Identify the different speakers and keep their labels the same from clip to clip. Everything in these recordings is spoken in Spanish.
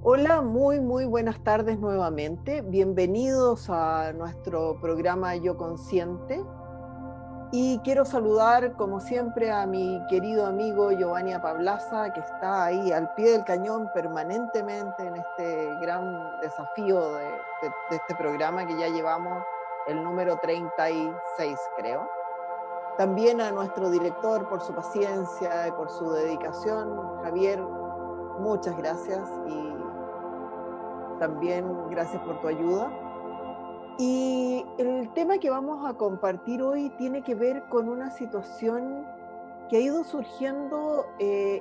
Speaker 1: Hola, muy buenas tardes nuevamente. Bienvenidos a nuestro programa Yo Consciente. Y quiero saludar, como siempre, a mi querido amigo Giovanni Apablaza, que está ahí al pie del cañón permanentemente en este gran desafío de este programa que ya llevamos el número 36, creo. También a nuestro director por su paciencia y por su dedicación, Javier, muchas gracias y también gracias por tu ayuda. Y el tema que vamos a compartir hoy tiene que ver con una situación que ha ido surgiendo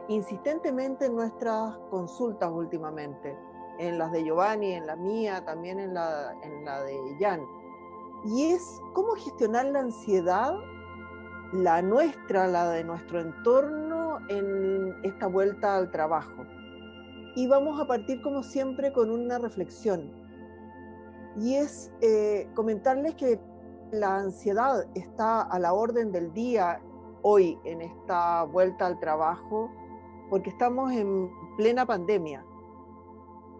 Speaker 1: insistentemente en nuestras consultas últimamente, en las de Giovanni, en la mía, también en la de Jan. Y es cómo gestionar la ansiedad, la nuestra, la de nuestro entorno, en esta vuelta al trabajo. Y vamos a partir, como siempre, con una reflexión. Y es comentarles que la ansiedad está a la orden del día hoy en esta vuelta al trabajo, porque estamos en plena pandemia.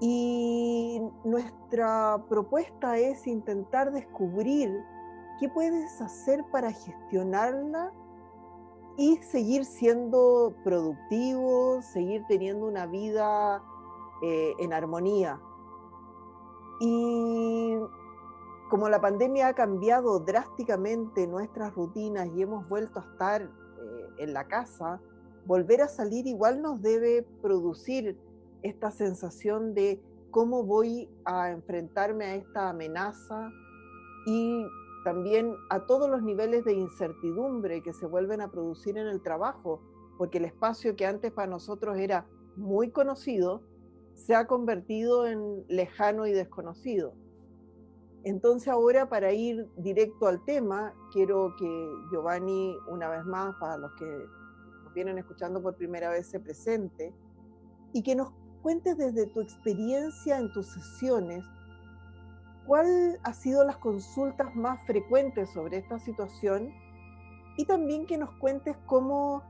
Speaker 1: Y nuestra propuesta es intentar descubrir qué puedes hacer para gestionarla y seguir siendo productivo, seguir teniendo una vida en armonía. Y como la pandemia ha cambiado drásticamente nuestras rutinas y hemos vuelto a estar en la casa, volver a salir igual nos debe producir esta sensación de cómo voy a enfrentarme a esta amenaza y también a todos los niveles de incertidumbre que se vuelven a producir en el trabajo, porque el espacio que antes para nosotros era muy conocido se ha convertido en lejano y desconocido. Entonces ahora, para ir directo al tema, quiero que Giovanni, una vez más, para los que nos vienen escuchando por primera vez, se presente y que nos cuentes desde tu experiencia en tus sesiones, ¿cuál ha sido las consultas más frecuentes sobre esta situación? Y también que nos cuentes cómo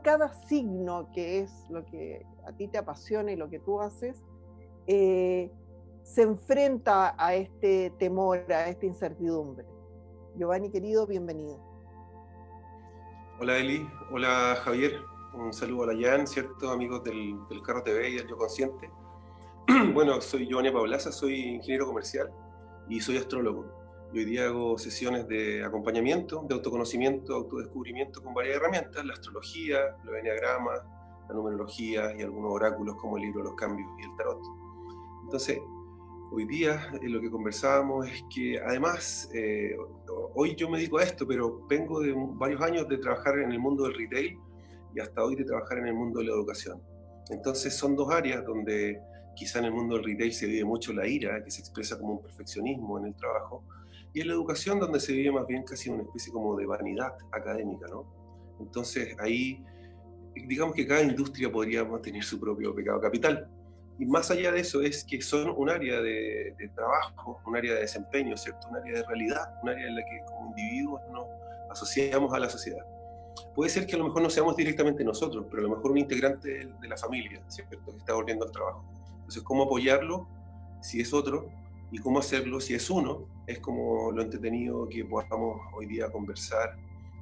Speaker 1: cada signo, que es lo que a ti te apasiona y lo que tú haces, eh, se enfrenta a este temor, a esta incertidumbre. Giovanni, querido, bienvenido.
Speaker 2: Hola Eli, hola Javier, un saludo a la Jan, ¿cierto? Amigos del Carro TV y del Yo Consciente. Bueno, soy Giovanni Paulaza, soy ingeniero comercial y soy astrólogo. Y hoy día hago sesiones de acompañamiento, de autoconocimiento, autodescubrimiento con varias herramientas, la astrología, los enneagramas, la numerología y algunos oráculos como el libro de los cambios y el tarot. Entonces, hoy día lo que conversábamos es que además, hoy yo me dedico a esto, pero vengo de varios años de trabajar en el mundo del retail y hasta hoy de trabajar en el mundo de la educación. Entonces son dos áreas donde quizá en el mundo del retail se vive mucho la ira, que se expresa como un perfeccionismo en el trabajo, y en la educación donde se vive más bien casi una especie como de vanidad académica, ¿no? Entonces ahí, digamos que cada industria podría tener su propio pecado capital. Y más allá de eso es que son un área de trabajo, un área de desempeño, ¿cierto? Un área de realidad, un área en la que como individuos nos asociamos a la sociedad. Puede ser que a lo mejor no seamos directamente nosotros, pero a lo mejor un integrante de la familia, ¿cierto? Que está volviendo al trabajo. Entonces, ¿cómo apoyarlo si es otro? Y cómo hacerlo si es uno, es como lo entretenido que podamos hoy día conversar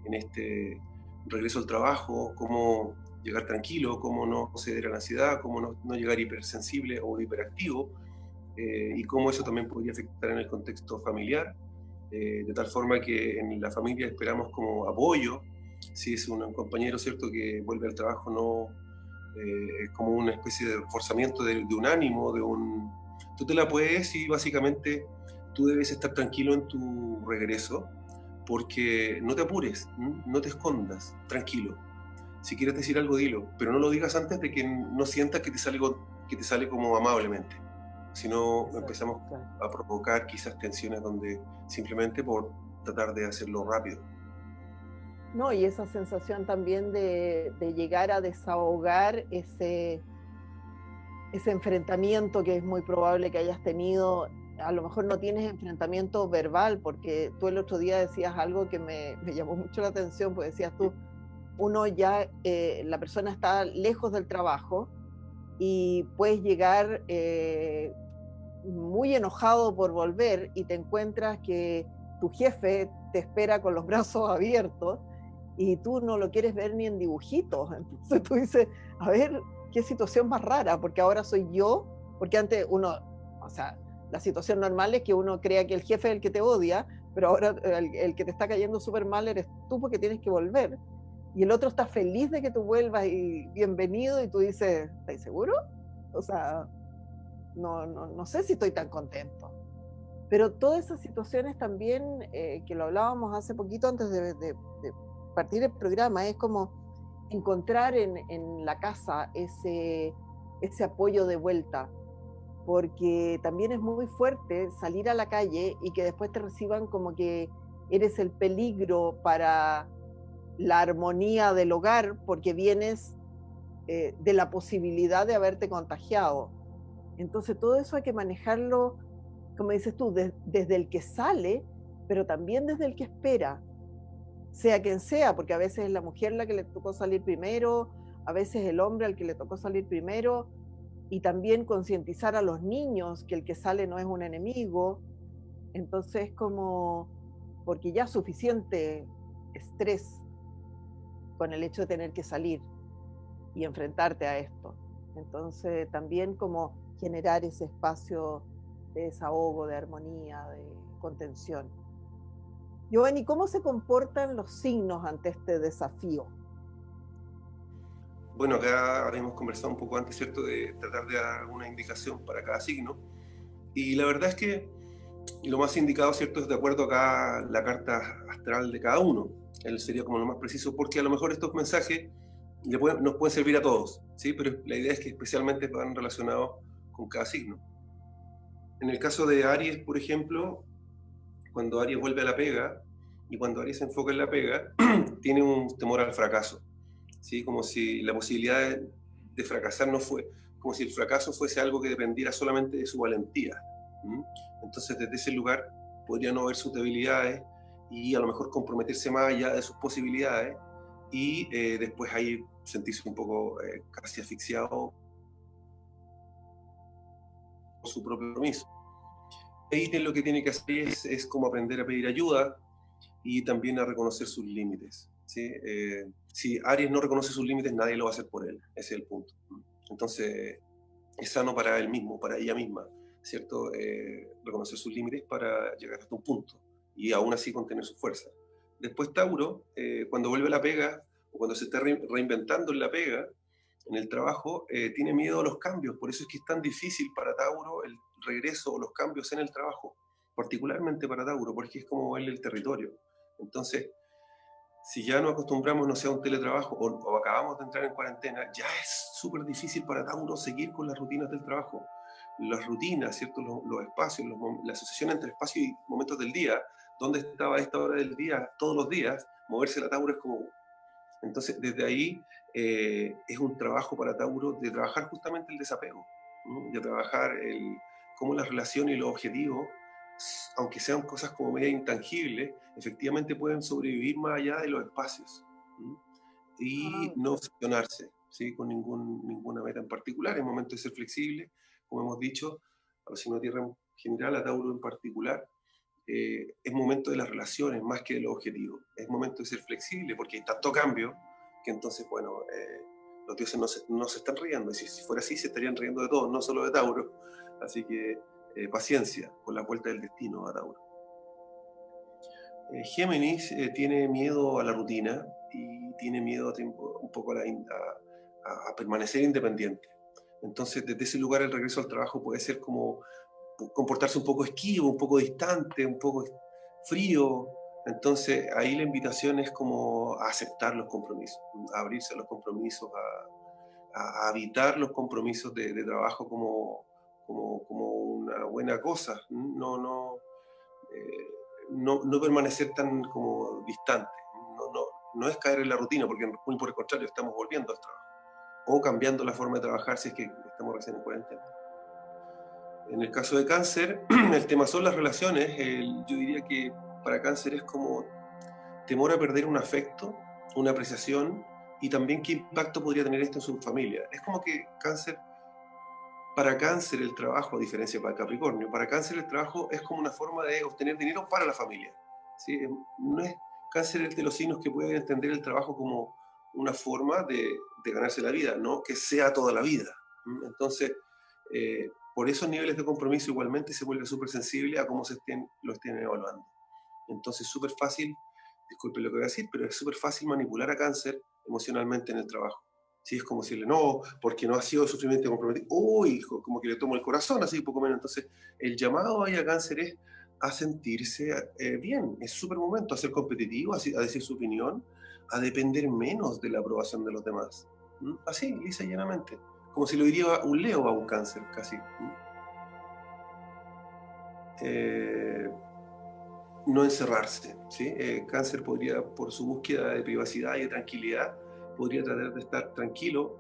Speaker 2: en este regreso al trabajo, cómo llegar tranquilo, cómo no ceder a la ansiedad, cómo no llegar hipersensible o hiperactivo, y cómo eso también podría afectar en el contexto familiar, de tal forma que en la familia esperamos como apoyo, si es un compañero, ¿cierto?, que vuelve al trabajo, no como una especie de reforzamiento de un ánimo, Tú te la puedes y básicamente tú debes estar tranquilo en tu regreso, porque no te apures, no te escondas, tranquilo. Si quieres decir algo, dilo, pero no lo digas antes de que no sientas que te sale como amablemente. Si no,
Speaker 1: Exacto,
Speaker 2: empezamos
Speaker 1: claro.
Speaker 2: a provocar quizás tensiones donde simplemente por tratar de hacerlo rápido.
Speaker 1: No, y esa sensación también de llegar a desahogar ese enfrentamiento que es muy probable que hayas tenido. A lo mejor no tienes enfrentamiento verbal, porque tú el otro día decías algo que me llamó mucho la atención, pues decías tú, uno ya, la persona está lejos del trabajo, y puedes llegar muy enojado por volver y te encuentras que tu jefe te espera con los brazos abiertos y tú no lo quieres ver ni en dibujitos. Entonces tú dices, a ver, qué situación más rara, porque ahora soy yo, porque antes uno, o sea, la situación normal es que uno crea que el jefe es el que te odia, pero ahora el que te está cayendo súper mal eres tú porque tienes que volver. Y el otro está feliz de que tú vuelvas y bienvenido, y tú dices, ¿estás seguro? O sea, no sé si estoy tan contento. Pero todas esas situaciones también, que lo hablábamos hace poquito antes de partir el programa, es como encontrar en la casa ese apoyo de vuelta, porque también es muy fuerte salir a la calle y que después te reciban como que eres el peligro para la armonía del hogar, porque vienes de la posibilidad de haberte contagiado. Entonces todo eso hay que manejarlo, como dices tú, desde el que sale, pero también desde el que espera, sea quien sea, porque a veces es la mujer la que le tocó salir primero, a veces el hombre al que le tocó salir primero, y también concientizar a los niños que el que sale no es un enemigo. Entonces como, porque ya suficiente estrés con el hecho de tener que salir y enfrentarte a esto. Entonces también como generar ese espacio de desahogo, de armonía, de contención. Giovanni, ¿cómo se comportan los signos ante este desafío?
Speaker 2: Bueno, acá habíamos conversado un poco antes, ¿cierto?, de tratar de dar alguna indicación para cada signo. Y la verdad es que lo más indicado, ¿cierto?, es de acuerdo acá la carta astral de cada uno. Él sería como lo más preciso, porque a lo mejor estos mensajes nos pueden servir a todos, ¿sí? Pero la idea es que especialmente van relacionados con cada signo. En el caso de Aries, por ejemplo, cuando Aries vuelve a la pega y cuando Aries se enfoca en la pega, tiene un temor al fracaso, ¿sí? Como si la posibilidad de fracasar no fue, como si el fracaso fuese algo que dependiera solamente de su valentía. ¿Mm? Entonces, desde ese lugar podría no ver sus debilidades y a lo mejor comprometerse más allá de sus posibilidades y después ahí sentirse un poco casi asfixiado por su propio compromiso. Ahí lo que tiene que hacer es como aprender a pedir ayuda y también a reconocer sus límites, ¿sí? Si Aries no reconoce sus límites, nadie lo va a hacer por él, ese es el punto. Entonces, es sano para él mismo, para ella misma, ¿cierto? Reconocer sus límites para llegar hasta un punto y aún así contener su fuerza. Después Tauro, cuando vuelve a la pega o cuando se está reinventando en la pega, en el trabajo, tiene miedo a los cambios. Por eso es que es tan difícil para Tauro el regreso o los cambios en el trabajo, particularmente para Tauro, porque es como moverle el territorio. Entonces, si ya nos acostumbramos, no sé, a un teletrabajo o acabamos de entrar en cuarentena, ya es súper difícil para Tauro seguir con las rutinas del trabajo. Las rutinas, ¿cierto? Los espacios, la asociación entre espacio y momentos del día, dónde estaba a esta hora del día, todos los días, moverse a Tauro es como... Entonces, desde ahí es un trabajo para Tauro de trabajar justamente el desapego, ¿no? De trabajar cómo las relaciones y los objetivos, aunque sean cosas como media intangibles, efectivamente pueden sobrevivir más allá de los espacios, ¿no? Y no obsesionarse, ¿sí?, con ninguna meta en particular. Es momento de ser flexible, como hemos dicho, a los signos de tierra en general, a Tauro en particular. Es momento de las relaciones más que de los objetivos. Es momento de ser flexible porque hay tanto cambio que entonces, bueno, los dioses no se están riendo. Y si fuera así, se estarían riendo de todos, no solo de Tauro. Así que paciencia con la vuelta del destino a Tauro. Géminis tiene miedo a la rutina y tiene miedo un poco a permanecer independiente. Entonces, desde ese lugar, el regreso al trabajo puede ser como comportarse un poco esquivo, un poco distante, un poco frío. Entonces, ahí la invitación es como a aceptar los compromisos, a abrirse a los compromisos, a habitar los compromisos de trabajo como una buena cosa. No permanecer tan como distante. No es caer en la rutina, porque muy por el contrario, estamos volviendo al trabajo. O cambiando la forma de trabajar si es que estamos recién en cuarentena. En el caso de Cáncer, el tema son las relaciones. Yo diría que para Cáncer es como temor a perder un afecto, una apreciación, y también qué impacto podría tener esto en su familia. Es como que Cáncer Para Cáncer el trabajo, a diferencia para Capricornio, para Cáncer el trabajo es como una forma de obtener dinero para la familia. ¿Sí? No es, Cáncer es de los signos que pueden entender el trabajo como una forma de ganarse la vida, no que sea toda la vida. Entonces, por esos niveles de compromiso igualmente se vuelve súper sensible a cómo lo estén evaluando. Entonces, súper fácil, disculpe lo que voy a decir, pero es súper fácil manipular a Cáncer emocionalmente en el trabajo. Sí, es como decirle, no, porque no ha sido suficientemente comprometido. Uy, como que le tomo el corazón, así poco menos. Entonces, el llamado ahí a Cáncer es a sentirse bien. Es súper momento a ser competitivo, a decir su opinión, a depender menos de la aprobación de los demás. Así, lisa y llanamente. Como si lo diría un Leo a un Cáncer, casi. No encerrarse, ¿sí? Cáncer podría, por su búsqueda de privacidad y de tranquilidad, podría tratar de estar tranquilo,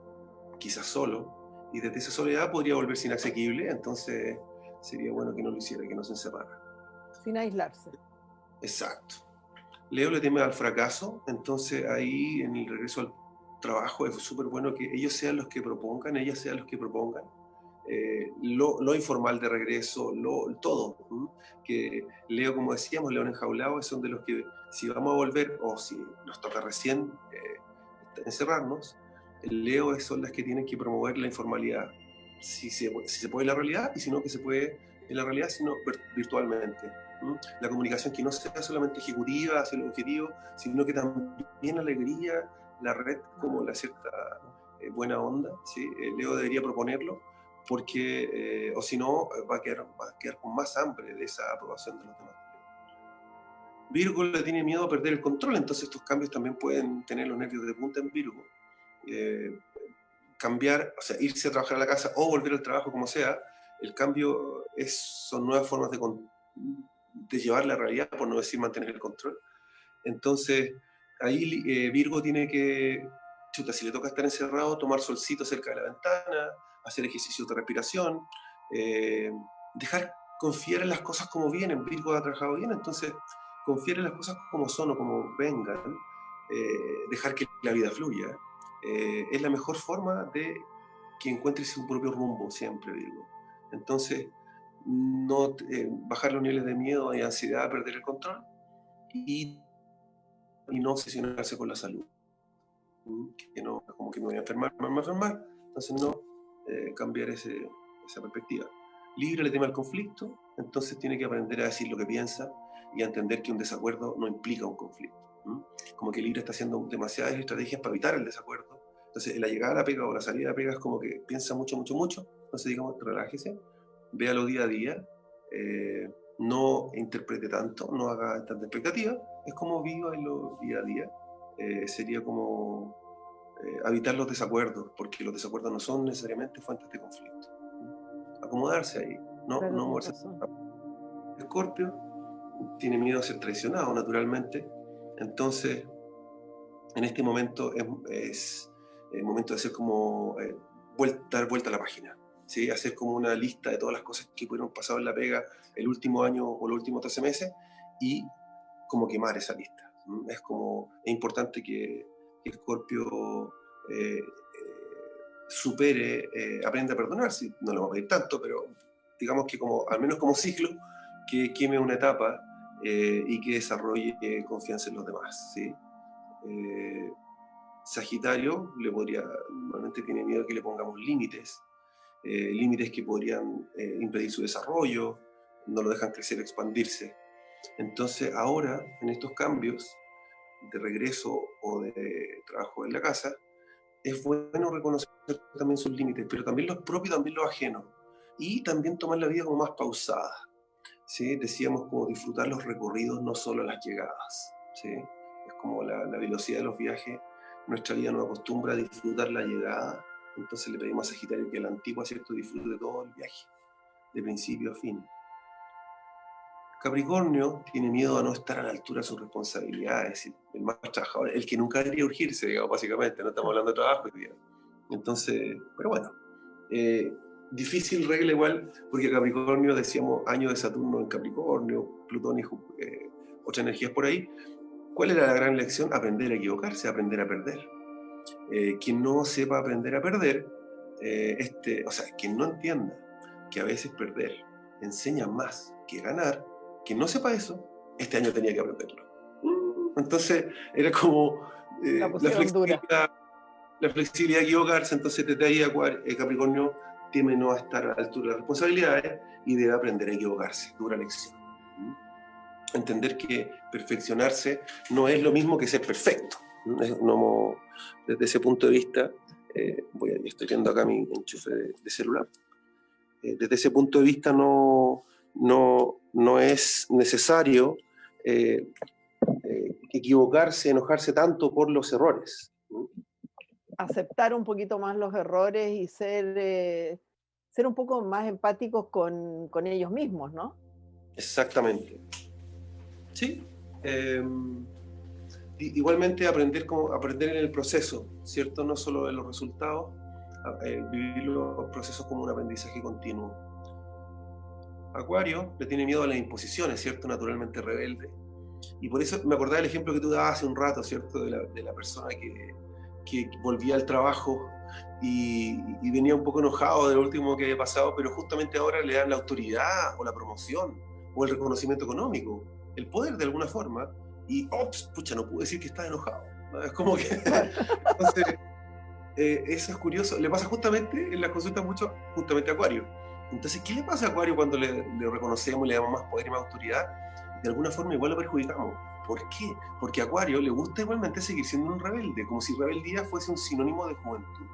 Speaker 2: quizás solo, y desde esa soledad podría volverse inasequible, entonces sería bueno que no lo hiciera, que no se encerrara.
Speaker 1: Sin aislarse.
Speaker 2: Exacto. Leo le teme al fracaso, entonces ahí en el regreso al trabajo es súper bueno que ellos sean los que propongan, ellas sean los que propongan, lo informal de regreso, todo. Que Leo, como decíamos, León enjaulado, son de los que si vamos a volver o si nos toca recién encerrarnos, el Leo son las que tienen que promover la informalidad, si se puede en la realidad y si no que se puede en la realidad, sino virtualmente. La comunicación que no sea solamente ejecutiva hacia el objetivo, sino que también alegría, la red como la cierta buena onda, ¿sí? Leo debería proponerlo porque o si no va a quedar con más hambre de esa aprobación de los demás. Virgo le tiene miedo a perder el control, entonces estos cambios también pueden tener los nervios de punta en Virgo. Cambiar, o sea, irse a trabajar a la casa o volver al trabajo, como sea, el cambio son nuevas formas de llevar la realidad, por no decir mantener el control. Entonces, ahí Virgo tiene que, chuta, si le toca estar encerrado, tomar solcito cerca de la ventana, hacer ejercicios de respiración, dejar confiar en las cosas como vienen. Virgo ha trabajado bien, entonces confiar en las cosas como son o como vengan, dejar que la vida fluya, es la mejor forma de que encuentre su propio rumbo siempre, Virgo. Entonces, no bajar los niveles de miedo y ansiedad a perder el control y no obsesionarse con la salud. Que no, como que me voy a enfermar, entonces no cambiar esa perspectiva. Libre le teme al conflicto, entonces tiene que aprender a decir lo que piensa y a entender que un desacuerdo no implica un conflicto. Como que Libre está haciendo demasiadas estrategias para evitar el desacuerdo. Entonces, en la llegada a la pega o la salida de la pega es como que piensa mucho. Entonces, digamos, relájese, véalo día a día, no interprete tanto, no haga tanta expectativa, es como viva día a día. Sería como evitar los desacuerdos, porque los desacuerdos no son necesariamente fuentes de conflicto. Acomodarse ahí, no moverse. Escorpio tiene miedo a ser traicionado, naturalmente, entonces en este momento es el momento de hacer como dar vuelta a la página, ¿sí? Hacer como una lista de todas las cosas que pudieron pasar en la pega el último año o los últimos 13 meses y como quemar esa lista. Es importante que Escorpio supere, aprenda a perdonar, si no le vamos a pedir tanto, pero digamos que al menos como ciclo, que queme una etapa y que desarrolle confianza en los demás, ¿sí? Sagitario normalmente tiene miedo a que le pongamos límites que podrían impedir su desarrollo, no lo dejan crecer, expandirse. Entonces ahora, en estos cambios de regreso o de trabajo en la casa, es bueno reconocer también sus límites, pero también los propios, también los ajenos, y también tomar la vida como más pausada, ¿sí? Decíamos como disfrutar los recorridos, no solo las llegadas, ¿sí? Es como la velocidad de los viajes, nuestra vida nos acostumbra a disfrutar la llegada, entonces le pedimos a Sagitario que a la antigua, ¿cierto?, disfrute todo el viaje, de principio a fin. Capricornio tiene miedo a no estar a la altura de sus responsabilidades, el más trabajador, el que nunca debería urgirse, digamos, básicamente, no estamos hablando de trabajo hoy día. Entonces, pero bueno, difícil regla igual, porque Capricornio, decíamos, año de Saturno en Capricornio, Plutón y otras energías por ahí. ¿Cuál era la gran lección? Aprender a equivocarse, aprender a perder. Quien no sepa aprender a perder, o sea, quien no entienda que a veces perder enseña más que ganar, quien no sepa eso, este año tenía que aprenderlo. Entonces, era como
Speaker 1: La pusieron dura.
Speaker 2: la flexibilidad de equivocarse. Entonces, desde ahí Capricornio teme no estar a la altura de las responsabilidades y debe aprender a equivocarse. Dura lección. Entender que perfeccionarse no es lo mismo que ser perfecto. No, desde ese punto de vista, estoy viendo acá mi enchufe de celular. Desde ese punto de vista no es necesario equivocarse, enojarse tanto por los errores.
Speaker 1: Aceptar un poquito más los errores y ser un poco más empáticos con ellos mismos, ¿no?
Speaker 2: Exactamente. Sí. Igualmente aprender en el proceso, ¿cierto? No solo en los resultados, vivir los procesos como un aprendizaje continuo. Acuario le tiene miedo a las imposiciones, ¿cierto? Naturalmente rebelde. Y por eso me acordaba del ejemplo que tú dabas hace un rato, ¿cierto? De la persona que volvía al trabajo y venía un poco enojado de lo último que había pasado, pero justamente ahora le dan la autoridad o la promoción o el reconocimiento económico, el poder de alguna forma, y ¡ops! Pucha, no pude decir que estaba enojado, ¿no? Es como que... Entonces, eso es curioso. Le pasa justamente en las consultas mucho justamente a Acuario. Entonces, ¿qué le pasa a Acuario cuando le reconocemos, le damos más poder y más autoridad? De alguna forma igual lo perjudicamos. ¿Por qué? Porque a Acuario le gusta igualmente seguir siendo un rebelde, como si rebeldía fuese un sinónimo de juventud.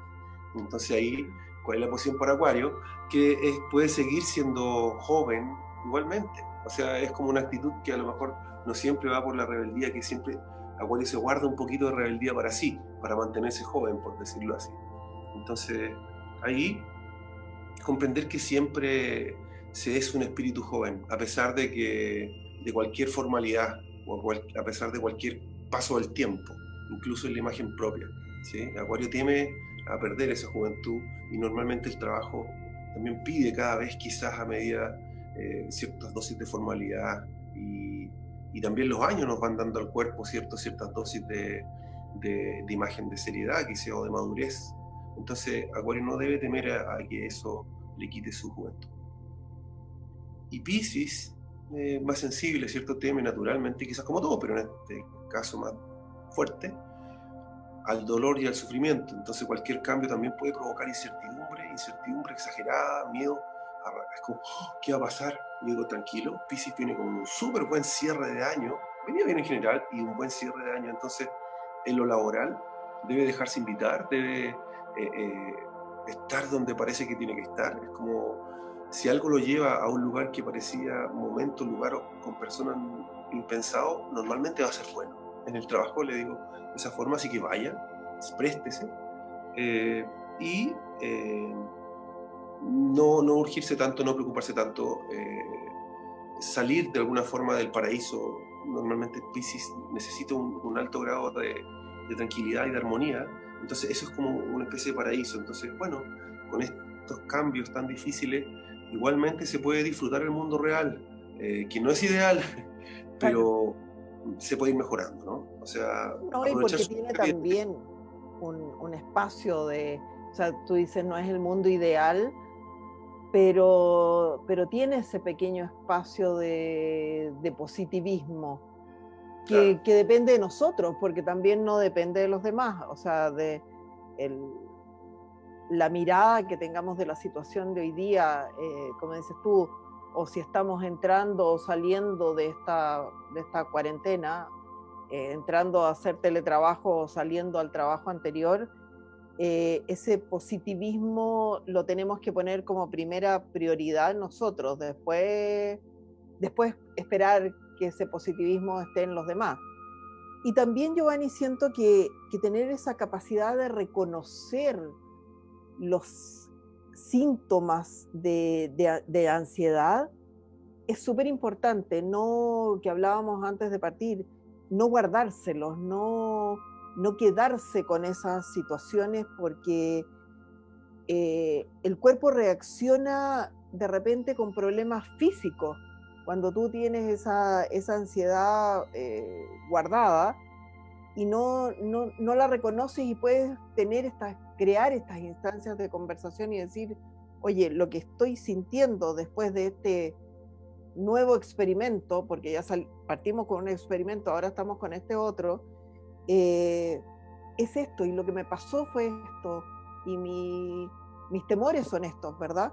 Speaker 2: Entonces ahí, ¿cuál es la posición para Acuario? Que puede seguir siendo joven igualmente. O sea, es como una actitud que a lo mejor no siempre va por la rebeldía, que siempre Acuario se guarda un poquito de rebeldía para sí, para mantenerse joven, por decirlo así. Entonces, ahí comprender que siempre se es un espíritu joven, a pesar de cualquier formalidad, o a pesar de cualquier paso del tiempo, incluso en la imagen propia, ¿sí? Acuario teme a perder esa juventud y normalmente el trabajo también pide cada vez quizás a medida ciertas dosis de formalidad y también los años nos van dando al cuerpo ciertas dosis de imagen de seriedad quizás o de madurez. Entonces Acuario no debe temer a que eso le quite su juventud. Y Piscis, más sensible, ¿cierto? Teme naturalmente, quizás como todo, pero en este caso más fuerte, al dolor y al sufrimiento. Entonces cualquier cambio también puede provocar incertidumbre exagerada, miedo. Es como, ¿qué va a pasar? Y digo, tranquilo, Piscis viene con un súper buen cierre de año, venía bien en general, y un buen cierre de año. Entonces, en lo laboral, debe dejarse invitar, debe estar donde parece que tiene que estar. Es como si algo lo lleva a un lugar que parecía momento, lugar con personas impensados, normalmente va a ser bueno. En el trabajo le digo de esa forma, así que vaya, préstese y no urgirse tanto, no preocuparse tanto, salir de alguna forma del paraíso. Normalmente Piscis necesita un alto grado de tranquilidad y de armonía, entonces eso es como una especie de paraíso. Entonces, bueno, con estos cambios tan difíciles, igualmente se puede disfrutar el mundo real, que no es ideal, pero se puede ir mejorando, ¿no? O sea,
Speaker 1: no, y porque tiene también un espacio o sea, tú dices, no es el mundo ideal, pero tiene ese pequeño espacio de positivismo que depende de nosotros, porque también no depende de los demás, o sea, la mirada que tengamos de la situación de hoy día, como dices tú, o si estamos entrando o saliendo de esta cuarentena, entrando a hacer teletrabajo o saliendo al trabajo anterior, ese positivismo lo tenemos que poner como primera prioridad nosotros, después esperar que ese positivismo esté en los demás. Y también, Giovanni, siento que tener esa capacidad de reconocer los síntomas de ansiedad es súper importante, no, que hablábamos antes de partir, no guardárselos, no quedarse con esas situaciones, porque el cuerpo reacciona de repente con problemas físicos. Cuando tú tienes esa ansiedad guardada y no la reconoces y puedes tener crear estas instancias de conversación y decir, oye, lo que estoy sintiendo después de este nuevo experimento, porque ya partimos con un experimento, ahora estamos con este otro, es esto, y lo que me pasó fue esto, y mis temores son estos, ¿verdad?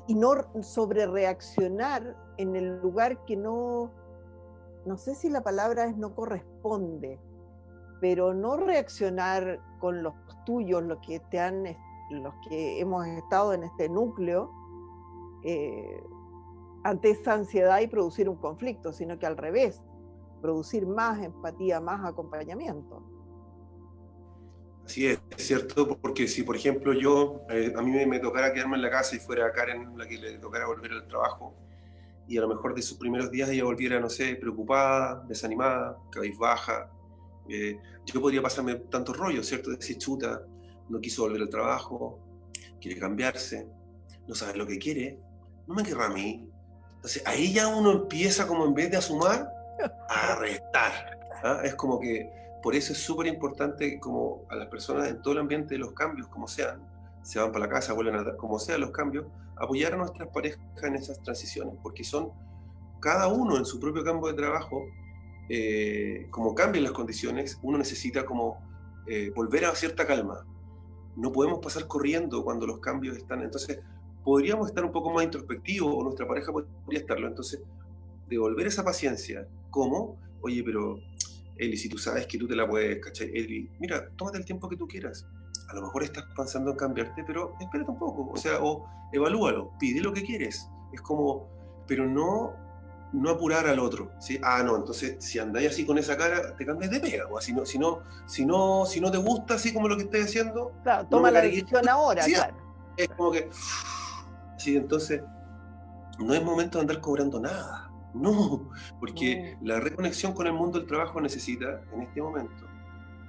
Speaker 1: Y no sobre reaccionar en el lugar que no sé si la palabra es no corresponde, pero no reaccionar con los tuyos, los que hemos estado en este núcleo, ante esa ansiedad y producir un conflicto, sino que al revés, producir más empatía, más acompañamiento.
Speaker 2: Así es cierto, porque si por ejemplo a mí me tocara quedarme en la casa y fuera Karen la que le tocara volver al trabajo, y a lo mejor de sus primeros días ella volviera, no sé, preocupada, desanimada, cabizbaja, yo podría pasarme tantos rollos, ¿cierto? Decir, chuta, no quiso volver al trabajo, quiere cambiarse, no sabe lo que quiere, no me querrá a mí. Entonces ahí ya uno empieza como en vez de a sumar, a restar. ¿Ah? Es como que por eso es súper importante como a las personas en todo el ambiente de los cambios, como sean, se van para la casa, vuelven a dar como sean los cambios, apoyar a nuestras parejas en esas transiciones, porque son cada uno en su propio campo de trabajo, como cambian las condiciones, uno necesita como volver a cierta calma. No podemos pasar corriendo cuando los cambios están, entonces podríamos estar un poco más introspectivos, o nuestra pareja podría estarlo, entonces devolver esa paciencia, ¿cómo? Oye, pero Eli, si tú sabes que tú te la puedes, ¿cachai? Eli, mira, tómate el tiempo que tú quieras. A lo mejor estás pensando en cambiarte, pero espérate un poco, o sea, o evalúalo, pide lo que quieres. Es como, pero no apurar al otro, ¿sí? Ah, no, entonces si andáis así con esa cara, te cambias de pega, o si no te gusta así como lo que estás haciendo,
Speaker 1: claro,
Speaker 2: no
Speaker 1: toma
Speaker 2: me
Speaker 1: la
Speaker 2: cargues.
Speaker 1: decisión ahora,
Speaker 2: Sí,
Speaker 1: claro.
Speaker 2: es como que, sí, entonces no es momento de andar cobrando nada, no, porque la reconexión con el mundo del trabajo necesita en este momento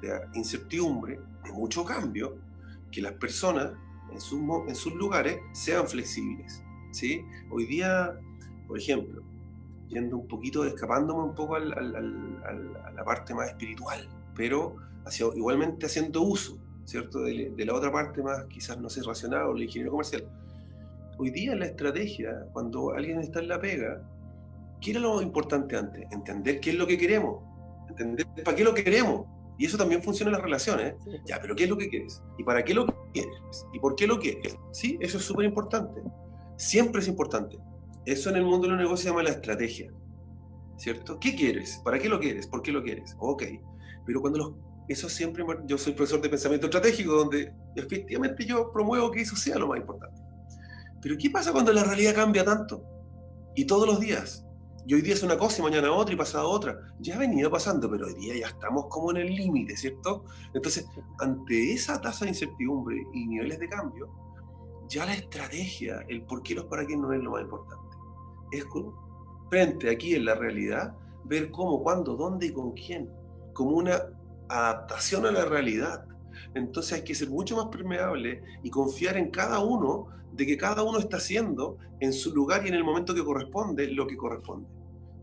Speaker 2: de incertidumbre, de mucho cambio, que las personas en sus lugares sean flexibles, ¿sí? Hoy día, por ejemplo, yendo un poquito, escapándome un poco a la parte más espiritual, pero igualmente haciendo uso, ¿cierto? De la otra parte más, quizás, no sé, racional o el ingeniero comercial. Hoy día la estrategia, cuando alguien está en la pega, ¿qué era lo importante antes? Entender qué es lo que queremos, entender para qué lo queremos. Y eso también funciona en las relaciones. Sí. Ya, pero ¿qué es lo que quieres? ¿Y para qué lo quieres? ¿Y por qué lo quieres? Sí, eso es súper importante. Siempre es importante. Eso en el mundo de los negocios se llama la estrategia, ¿cierto? ¿Qué quieres? ¿Para qué lo quieres? ¿Por qué lo quieres? Ok. Pero eso siempre, yo soy profesor de pensamiento estratégico, donde efectivamente yo promuevo que eso sea lo más importante. Pero ¿qué pasa cuando la realidad cambia tanto? Y todos los días. Y hoy día es una cosa y mañana otra y pasado otra. Ya venía pasando, pero hoy día ya estamos como en el límite, ¿cierto? Entonces, ante esa tasa de incertidumbre y niveles de cambio, ya la estrategia, el por qué, los para qué no es lo más importante. Es frente aquí en la realidad, ver cómo, cuándo, dónde y con quién, como una adaptación a la realidad. Entonces hay que ser mucho más permeable y confiar en cada uno, de que cada uno está haciendo en su lugar y en el momento que corresponde lo que corresponde.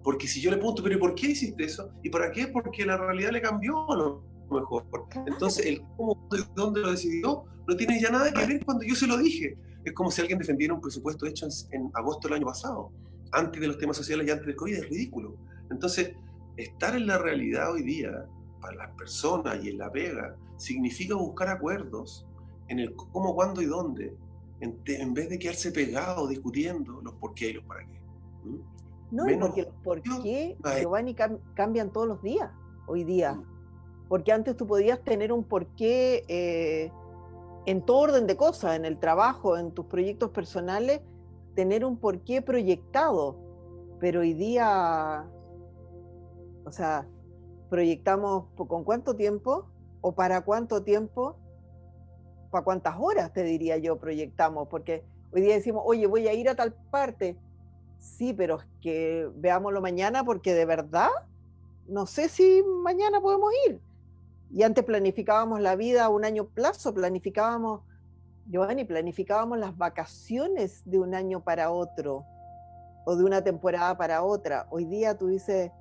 Speaker 2: Porque si yo le pregunto, pero ¿y por qué hiciste eso? ¿Y para qué? Porque la realidad le cambió a lo mejor. Entonces el cómo y dónde lo decidió no tiene ya nada que ver cuando yo se lo dije. Es como si alguien defendiera un presupuesto hecho en agosto del año pasado, antes de los temas sociales y antes del COVID. Es ridículo. Entonces, estar en la realidad hoy día, para las personas y en la pega, significa buscar acuerdos en el cómo, cuándo y dónde, en vez de quedarse pegado discutiendo los por qué y los para qué.
Speaker 1: No, y porque los por qué, Giovanni, cambian todos los días, hoy día. Porque antes tú podías tener un porqué en todo orden de cosas, en el trabajo, en tus proyectos personales, tener un porqué proyectado. Pero hoy día, o sea, proyectamos con cuánto tiempo o para cuánto tiempo, para cuántas horas, te diría yo, proyectamos, porque hoy día decimos, oye, voy a ir a tal parte. Sí, pero es que veámoslo mañana, porque de verdad no sé si mañana podemos ir. Y antes planificábamos la vida a un año plazo, planificábamos, Giovanni, planificábamos las vacaciones de un año para otro, o de una temporada para otra. Hoy día tú dices,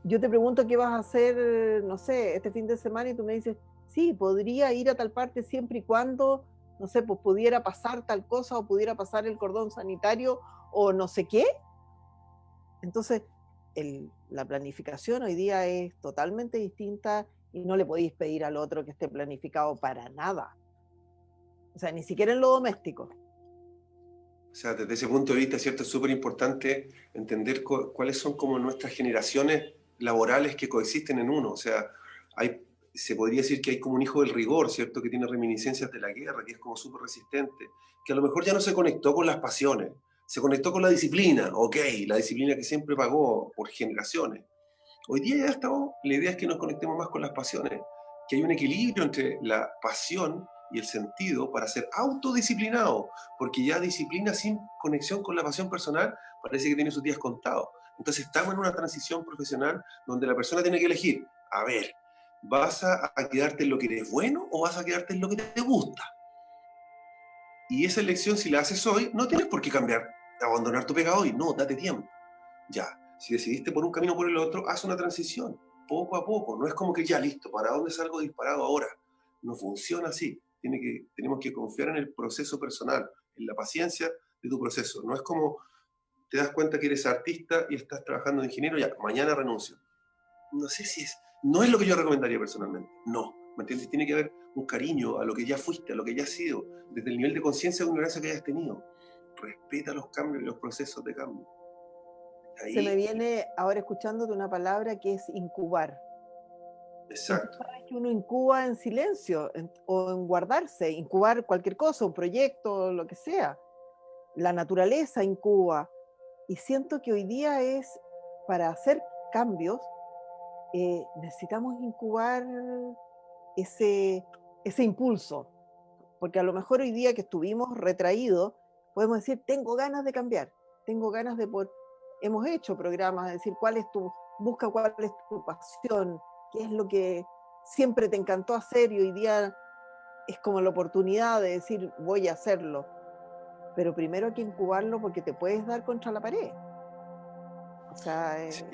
Speaker 1: yo te pregunto qué vas a hacer, no sé, este fin de semana y tú me dices, sí, podría ir a tal parte siempre y cuando, no sé, pues pudiera pasar tal cosa o pudiera pasar el cordón sanitario o no sé qué. Entonces, la planificación hoy día es totalmente distinta y no le podéis pedir al otro que esté planificado para nada. O sea, ni siquiera en lo doméstico.
Speaker 2: O sea, desde ese punto de vista, ¿cierto? Es súper importante entender cuáles son como nuestras generaciones laborales que coexisten en uno. O sea, se podría decir que hay como un hijo del rigor, ¿cierto? Que tiene reminiscencias de la guerra, que es como súper resistente, que a lo mejor ya no se conectó con las pasiones, se conectó con la disciplina, ok, la disciplina que siempre pagó por generaciones. Hoy día ya estamos, la idea es que nos conectemos más con las pasiones, que hay un equilibrio entre la pasión y el sentido para ser autodisciplinado, porque ya disciplina sin conexión con la pasión personal parece que tiene sus días contados. Entonces estamos en una transición profesional donde la persona tiene que elegir, a ver, ¿vas a quedarte en lo que eres bueno o vas a quedarte en lo que te gusta? Y esa elección, si la haces hoy, no tienes por qué cambiar, abandonar tu pega hoy, no, date tiempo. Ya, si decidiste por un camino o por el otro, haz una transición, poco a poco. No es como que ya listo, ¿para dónde salgo disparado ahora? No funciona así. Tenemos que confiar en el proceso personal, en la paciencia de tu proceso. No es como te das cuenta que eres artista y estás trabajando de ingeniero, ya, mañana renuncio. No sé si es, no es lo que yo recomendaría personalmente. No, ¿me entiendes? Tiene que haber un cariño a lo que ya fuiste, a lo que ya has sido, desde el nivel de conciencia o ignorancia que hayas tenido. Respeta los cambios y los procesos de cambio.
Speaker 1: Se me
Speaker 2: Ahí,
Speaker 1: viene ahora escuchándote una palabra que es incubar. Y tú
Speaker 2: exacto.
Speaker 1: sabes que uno incuba en silencio o en guardarse, incubar cualquier cosa, un proyecto, lo que sea. La naturaleza incuba. Y siento que hoy día es, para hacer cambios, necesitamos incubar ese impulso. Porque a lo mejor hoy día que estuvimos retraídos, podemos decir, tengo ganas de cambiar, tengo ganas de poder... Hemos hecho programas, de decir, busca cuál es tu pasión, qué es lo que siempre te encantó hacer y hoy día es como la oportunidad de decir, voy a hacerlo. Pero primero hay que incubarlo porque te puedes dar contra la pared. O sea,
Speaker 2: Sí.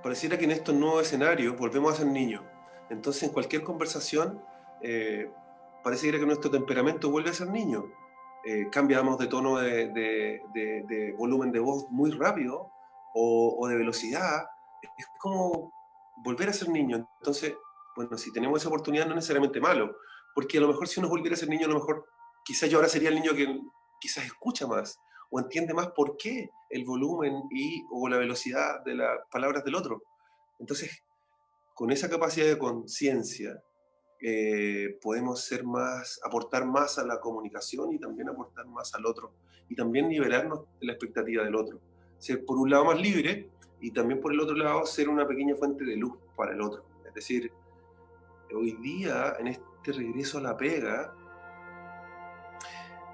Speaker 2: Pareciera que en estos nuevos escenarios volvemos a ser niños. Entonces, en cualquier conversación, eh, pareciera que nuestro temperamento vuelve a ser niño. Cambiamos de tono de volumen de voz muy rápido o de velocidad. Es como volver a ser niño. Entonces, bueno, si tenemos esa oportunidad no es necesariamente malo, porque a lo mejor si uno volviera a ser niño, a lo mejor quizás yo ahora sería el niño que quizás escucha más o entiende más por qué el volumen o la velocidad de las palabras del otro. Entonces, con esa capacidad de conciencia, podemos aportar más a la comunicación y también aportar más al otro, y también liberarnos de la expectativa del otro. Ser por un lado más libre y también por el otro lado ser una pequeña fuente de luz para el otro. Es decir, hoy día, en este regreso a la pega,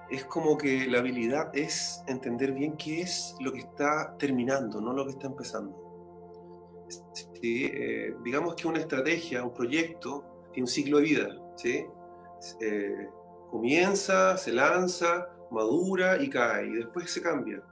Speaker 2: es como que la habilidad es entender bien qué es lo que está terminando, no lo que está empezando. ¿Sí? Digamos que una estrategia, un proyecto, tiene un ciclo de vida. ¿Sí? Eh, Comienza, se lanza, madura y cae, y después se cambia.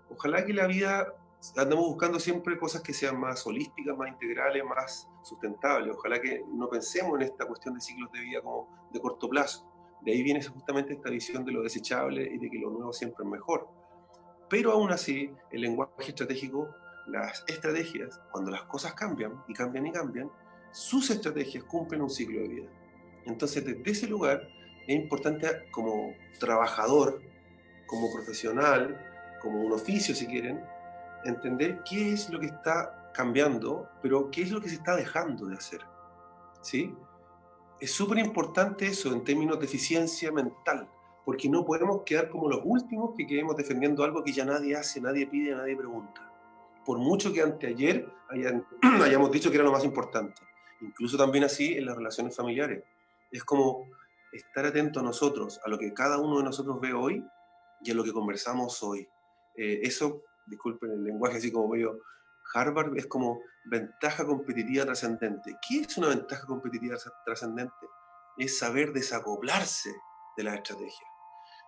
Speaker 2: Ojalá que la vida, andamos buscando siempre cosas que sean más holísticas, más integrales, más sustentables. Ojalá que no pensemos en esta cuestión de ciclos de vida como de corto plazo. De ahí viene justamente esta visión de lo desechable y de que lo nuevo siempre es mejor. Pero aún así, el lenguaje estratégico, las estrategias, cuando las cosas cambian y cambian y cambian, sus estrategias cumplen un ciclo de vida. Entonces, desde ese lugar, es importante como trabajador, como profesional, como un oficio si quieren, entender qué es lo que está cambiando, pero qué es lo que se está dejando de hacer. ¿Sí? Es súper importante eso en términos de eficiencia mental, porque no podemos quedar como los últimos que quedemos defendiendo algo que ya nadie hace, nadie pide, nadie pregunta. Por mucho que anteayer hayamos dicho que era lo más importante. Incluso también así en las relaciones familiares. Es como estar atento a nosotros, a lo que cada uno de nosotros ve hoy y a lo que conversamos hoy. Eso, disculpen el lenguaje así como medio Harvard, es como ventaja competitiva trascendente. ¿Qué es una ventaja competitiva trascendente? Es saber desacoplarse de la estrategia.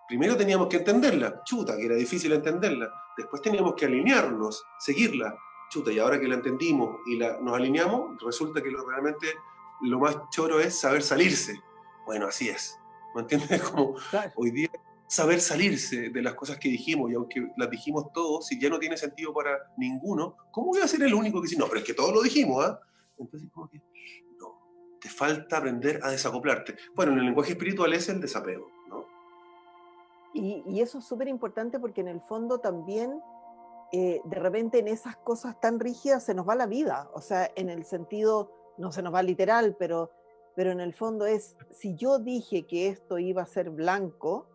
Speaker 2: Primero teníamos que entenderla, chuta, que era difícil entenderla. Después teníamos que alinearnos, seguirla. chuta, y ahora que la entendimos y nos alineamos, resulta que realmente lo más choro es saber salirse. Bueno, así es. ¿Me entiendes? Como
Speaker 1: Claro.
Speaker 2: hoy día saber salirse de las cosas que dijimos, y aunque las dijimos todos, si ya no tiene sentido para ninguno, ¿cómo voy a ser el único que dice, no, pero es que todos lo dijimos, ¿ah? Entonces, como que, no, te falta aprender a desacoplarte. Bueno, en el lenguaje espiritual es el desapego, ¿no?
Speaker 1: Y eso es súper importante porque en el fondo también, de repente en esas cosas tan rígidas se nos va la vida, o sea, en el sentido, no se nos va literal, pero en el fondo es, si yo dije que esto iba a ser blanco,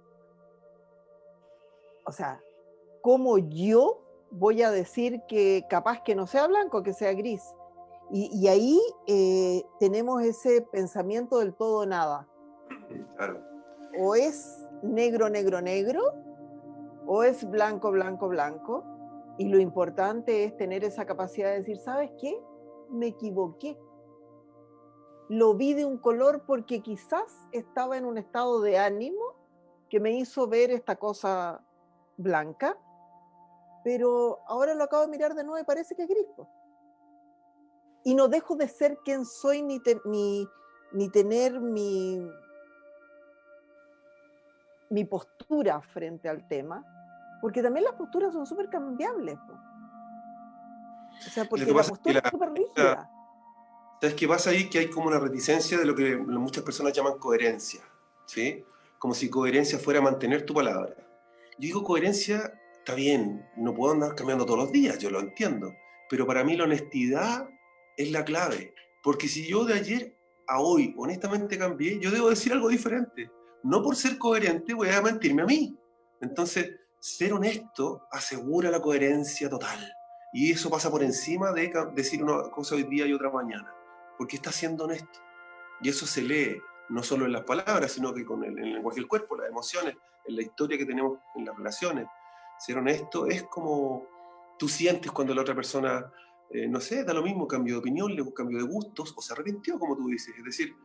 Speaker 1: o sea, ¿cómo yo voy a decir que capaz que no sea blanco, que sea gris? Y ahí tenemos ese pensamiento del todo o nada.
Speaker 2: Claro.
Speaker 1: O es negro, negro, negro, o es blanco, blanco, blanco. Y lo importante es tener esa capacidad de decir, ¿sabes qué? Me equivoqué. Lo vi de un color porque quizás estaba en un estado de ánimo que me hizo ver esta cosa blanca, pero ahora lo acabo de mirar de nuevo y parece que es gris. Y no dejo de ser quien soy ni tener mi postura frente al tema, porque también las posturas son súper cambiables. O sea,
Speaker 2: Lo que
Speaker 1: porque la
Speaker 2: pasa es que
Speaker 1: postura es súper rígida.
Speaker 2: ¿sabes qué pasa ahí? Que hay como una reticencia de lo que muchas personas llaman coherencia, ¿sí? Como si coherencia fuera mantener tu palabra. Yo digo coherencia, está bien, no puedo andar cambiando todos los días, yo lo entiendo, pero para mí la honestidad es la clave, porque si yo de ayer a hoy honestamente cambié, yo debo decir algo diferente. No por ser coherente voy a mentirme a mí. Entonces, ser honesto asegura la coherencia total. Y eso pasa por encima de decir una cosa hoy día y otra mañana, porque está siendo honesto. Y eso se lee no solo en las palabras, sino que con el lenguaje del cuerpo, las emociones, en la historia que tenemos en las relaciones. Ser honesto es como tú sientes cuando la otra persona, no sé, da lo mismo, cambio de opinión, cambio de gustos, o se arrepintió, como tú dices. Es decir,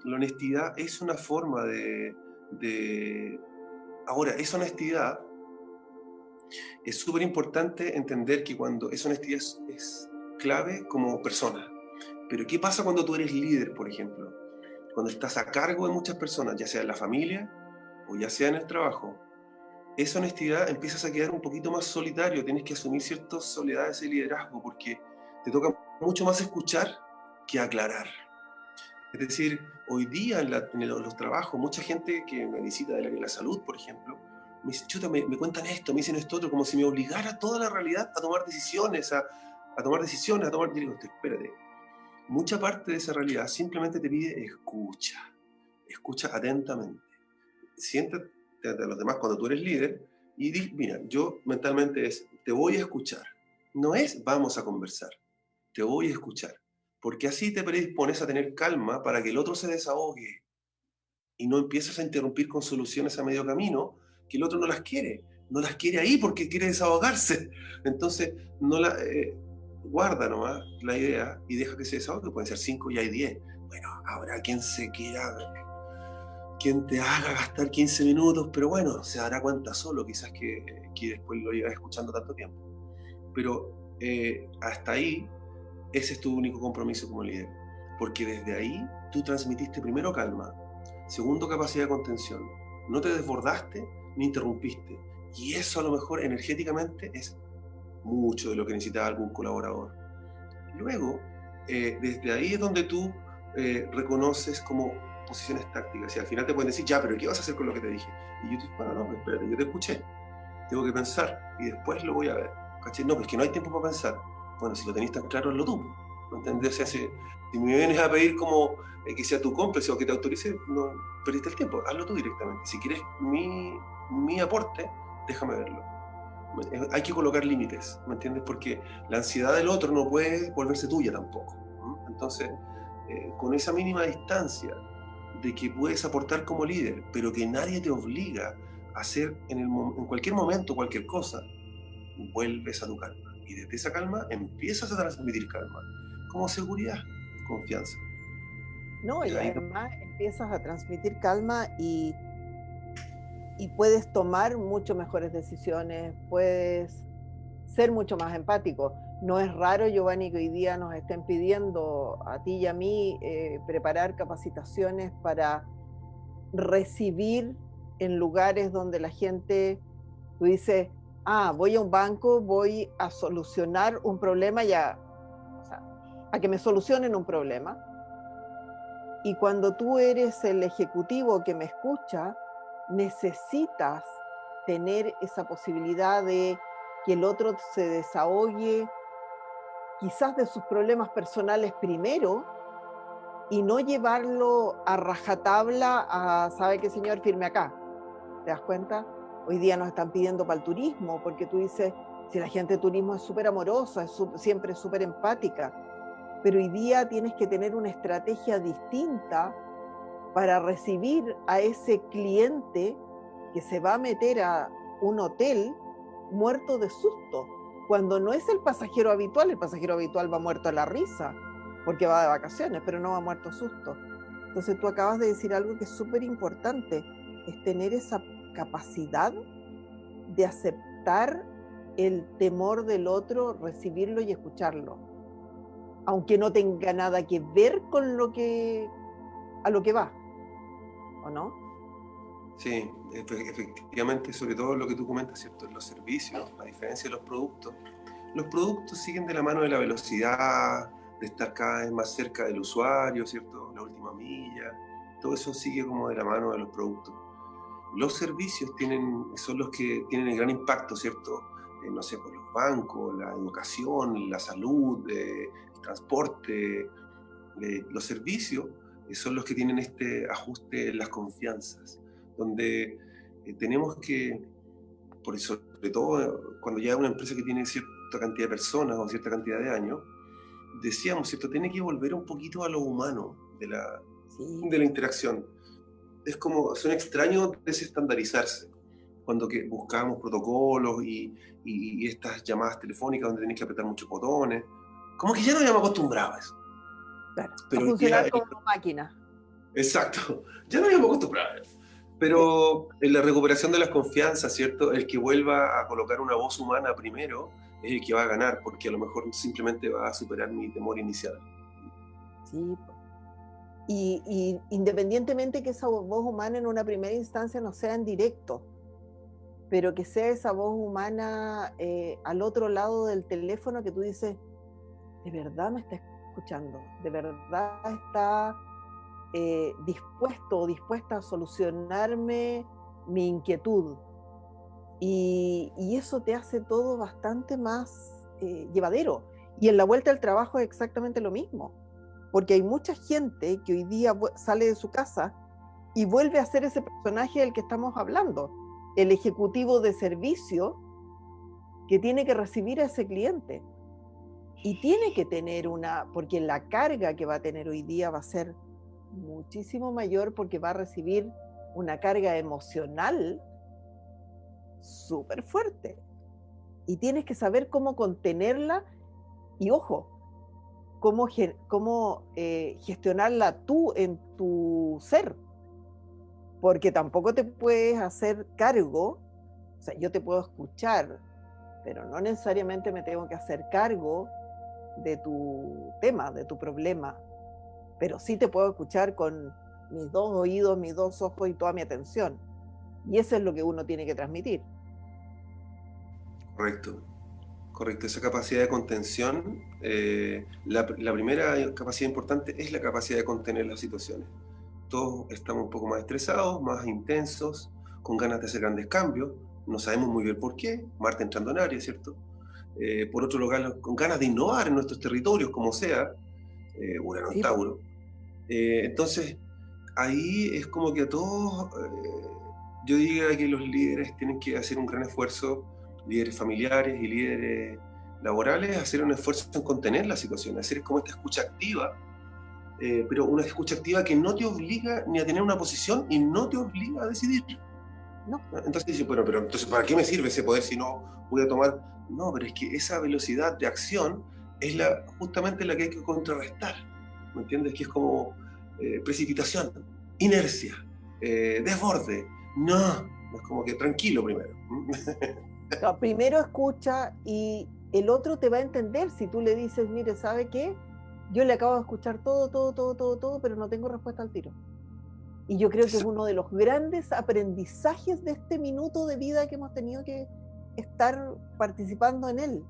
Speaker 2: la honestidad es una forma de... Ahora, esa honestidad es súper importante entender que cuando esa honestidad es clave como persona. Pero ¿qué pasa cuando tú eres líder, por ejemplo? Cuando estás a cargo de muchas personas, ya sea en la familia o ya sea en el trabajo, esa honestidad empiezas a quedar un poquito más solitario, tienes que asumir ciertas soledades de liderazgo porque te toca mucho más escuchar que aclarar. Es decir, hoy día en los trabajos, mucha gente que me visita del área de la salud, por ejemplo, me dice, chuta, me cuentan esto, me dicen esto otro, como si me obligara toda la realidad a tomar decisiones, a tomar decisiones, a tomar... Yo digo, espérate, mucha parte de esa realidad simplemente te pide escucha, escucha atentamente. Siéntate a los demás cuando tú eres líder y di, mira, yo mentalmente es, te voy a escuchar. No es vamos a conversar, te voy a escuchar. Porque así te predispones a tener calma para que el otro se desahogue y no empieces a interrumpir con soluciones a medio camino que el otro no las quiere. No las quiere ahí porque quiere desahogarse. Entonces, no la, guarda nomás la idea y deja que se desahogue. Pueden ser 5 y hay 10. Bueno, habrá quien se quiera, quien te haga gastar 15 minutos, pero bueno, se dará cuenta solo, quizás que después lo llevas escuchando tanto tiempo. Pero hasta ahí, ese es tu único compromiso como líder. Porque desde ahí tú transmitiste primero calma, segundo capacidad de contención. No te desbordaste ni interrumpiste. Y eso a lo mejor energéticamente es mucho de lo que necesitaba algún colaborador. Luego, desde ahí es donde tú reconoces como posiciones tácticas. Y al final te pueden decir, ya, pero ¿qué vas a hacer con lo que te dije? Y yo te digo, bueno, no, espérate, yo te escuché. Tengo que pensar y después lo voy a ver. ¿Cachai? No, pues que no hay tiempo para pensar. Bueno, si lo tenés tan claro, hazlo tú. ¿Me entendés? O sea, si me vienes a pedir como que sea tu cómplice o que te autorice, no perdiste el tiempo. Hazlo tú directamente. Si quieres mi aporte, déjame verlo. Hay que colocar límites, ¿me entiendes? Porque la ansiedad del otro no puede volverse tuya tampoco. Entonces, con esa mínima distancia de que puedes aportar como líder, pero que nadie te obliga a hacer en cualquier momento cualquier cosa, vuelves a tu calma. Y desde esa calma empiezas a transmitir calma, como seguridad, confianza.
Speaker 1: No,
Speaker 2: Y
Speaker 1: y
Speaker 2: ahí,
Speaker 1: además empiezas a transmitir calma y puedes tomar mucho mejores decisiones, puedes ser mucho más empático. No es raro, Giovanni, que hoy día nos estén pidiendo a ti y a mí preparar capacitaciones para recibir en lugares donde la gente, tú dices, voy a un banco, voy a solucionar un problema, o sea, a que me solucionen un problema. Y cuando tú eres el ejecutivo que me escucha, necesitas tener esa posibilidad de que el otro se desahogue quizás de sus problemas personales primero y no llevarlo a rajatabla a, ¿sabe qué, señor? Firme acá. ¿Te das cuenta? Hoy día nos están pidiendo para el turismo, porque tú dices, si la gente de turismo es súper amorosa, siempre es súper empática, pero hoy día tienes que tener una estrategia distinta para recibir a ese cliente que se va a meter a un hotel muerto de susto, cuando no es el pasajero habitual va muerto a la risa, porque va de vacaciones, pero no va muerto a susto. Entonces tú acabas de decir algo que es súper importante, es tener esa capacidad de aceptar el temor del otro, recibirlo y escucharlo, aunque no tenga nada que ver con a lo que va, ¿o no?
Speaker 2: Sí, efectivamente, sobre todo lo que tú comentas, ¿cierto? En los servicios, a diferencia de los productos siguen de la mano de la velocidad, de estar cada vez más cerca del usuario, ¿cierto? La última milla, todo eso sigue como de la mano de los productos. Los servicios son los que tienen el gran impacto, ¿cierto? No sé, por los bancos, la educación, la salud, el transporte. Los servicios son los que tienen este ajuste en las confianzas, donde tenemos que, sobre todo cuando ya una empresa que tiene cierta cantidad de personas o cierta cantidad de años, decíamos, ¿cierto? Tiene que volver un poquito a lo humano de la interacción. Son extraños desestandarizarse cuando buscábamos protocolos y estas llamadas telefónicas donde tenés que apretar muchos botones. Como que ya no habíamos acostumbrado a eso.
Speaker 1: Claro, pero a funcionar como máquina.
Speaker 2: Exacto, ya no habíamos acostumbrado a eso. Pero en la recuperación de las confianzas, ¿cierto? El que vuelva a colocar una voz humana primero es el que va a ganar, porque a lo mejor simplemente va a superar mi temor inicial.
Speaker 1: Sí. Y independientemente que esa voz humana en una primera instancia no sea en directo, pero que sea esa voz humana al otro lado del teléfono que tú dices, de verdad me está escuchando, de verdad está dispuesto o dispuesta a solucionarme mi inquietud. Y eso te hace todo bastante más llevadero. Y en la vuelta al trabajo es exactamente lo mismo, porque hay mucha gente que hoy día sale de su casa y vuelve a ser ese personaje del que estamos hablando, el ejecutivo de servicio que tiene que recibir a ese cliente. Y tiene que tener porque la carga que va a tener hoy día va a ser muchísimo mayor, porque va a recibir una carga emocional súper fuerte. Y tienes que saber cómo contenerla y, ojo, cómo gestionarla tú en tu ser. Porque tampoco te puedes hacer cargo, o sea, yo te puedo escuchar, pero no necesariamente me tengo que hacer cargo de tu tema, de tu problema, pero sí te puedo escuchar con mis dos oídos, mis dos ojos y toda mi atención. Y eso es lo que uno tiene que transmitir.
Speaker 2: Correcto. Esa capacidad de contención, la primera capacidad importante es la capacidad de contener las situaciones. Todos estamos un poco más estresados, más intensos, con ganas de hacer grandes cambios, no sabemos muy bien por qué, Marte entrando en Aries, ¿cierto? Por otro lugar, con ganas de innovar en nuestros territorios, como sea, Urano en Tauro. Entonces, ahí es como que a todos, yo diría que los líderes tienen que hacer un gran esfuerzo, líderes familiares y líderes laborales, hacer un esfuerzo en contener la situación, hacer como esta escucha activa, pero una escucha activa que no te obliga ni a tener una posición y no te obliga a decidir.
Speaker 1: No.
Speaker 2: Entonces dice, bueno, pero entonces ¿para qué me sirve ese poder si no voy a tomar? No, pero es que esa velocidad de acción es justamente la que hay que contrarrestar, ¿me entiendes? Que es como precipitación, inercia, desborde. No, es como que tranquilo primero.
Speaker 1: No, primero escucha y el otro te va a entender si tú le dices, mire, ¿sabe qué? Yo le acabo de escuchar todo, pero no tengo respuesta al tiro. Y yo creo que es uno de los grandes aprendizajes de este minuto de vida que hemos tenido que estar participando en él.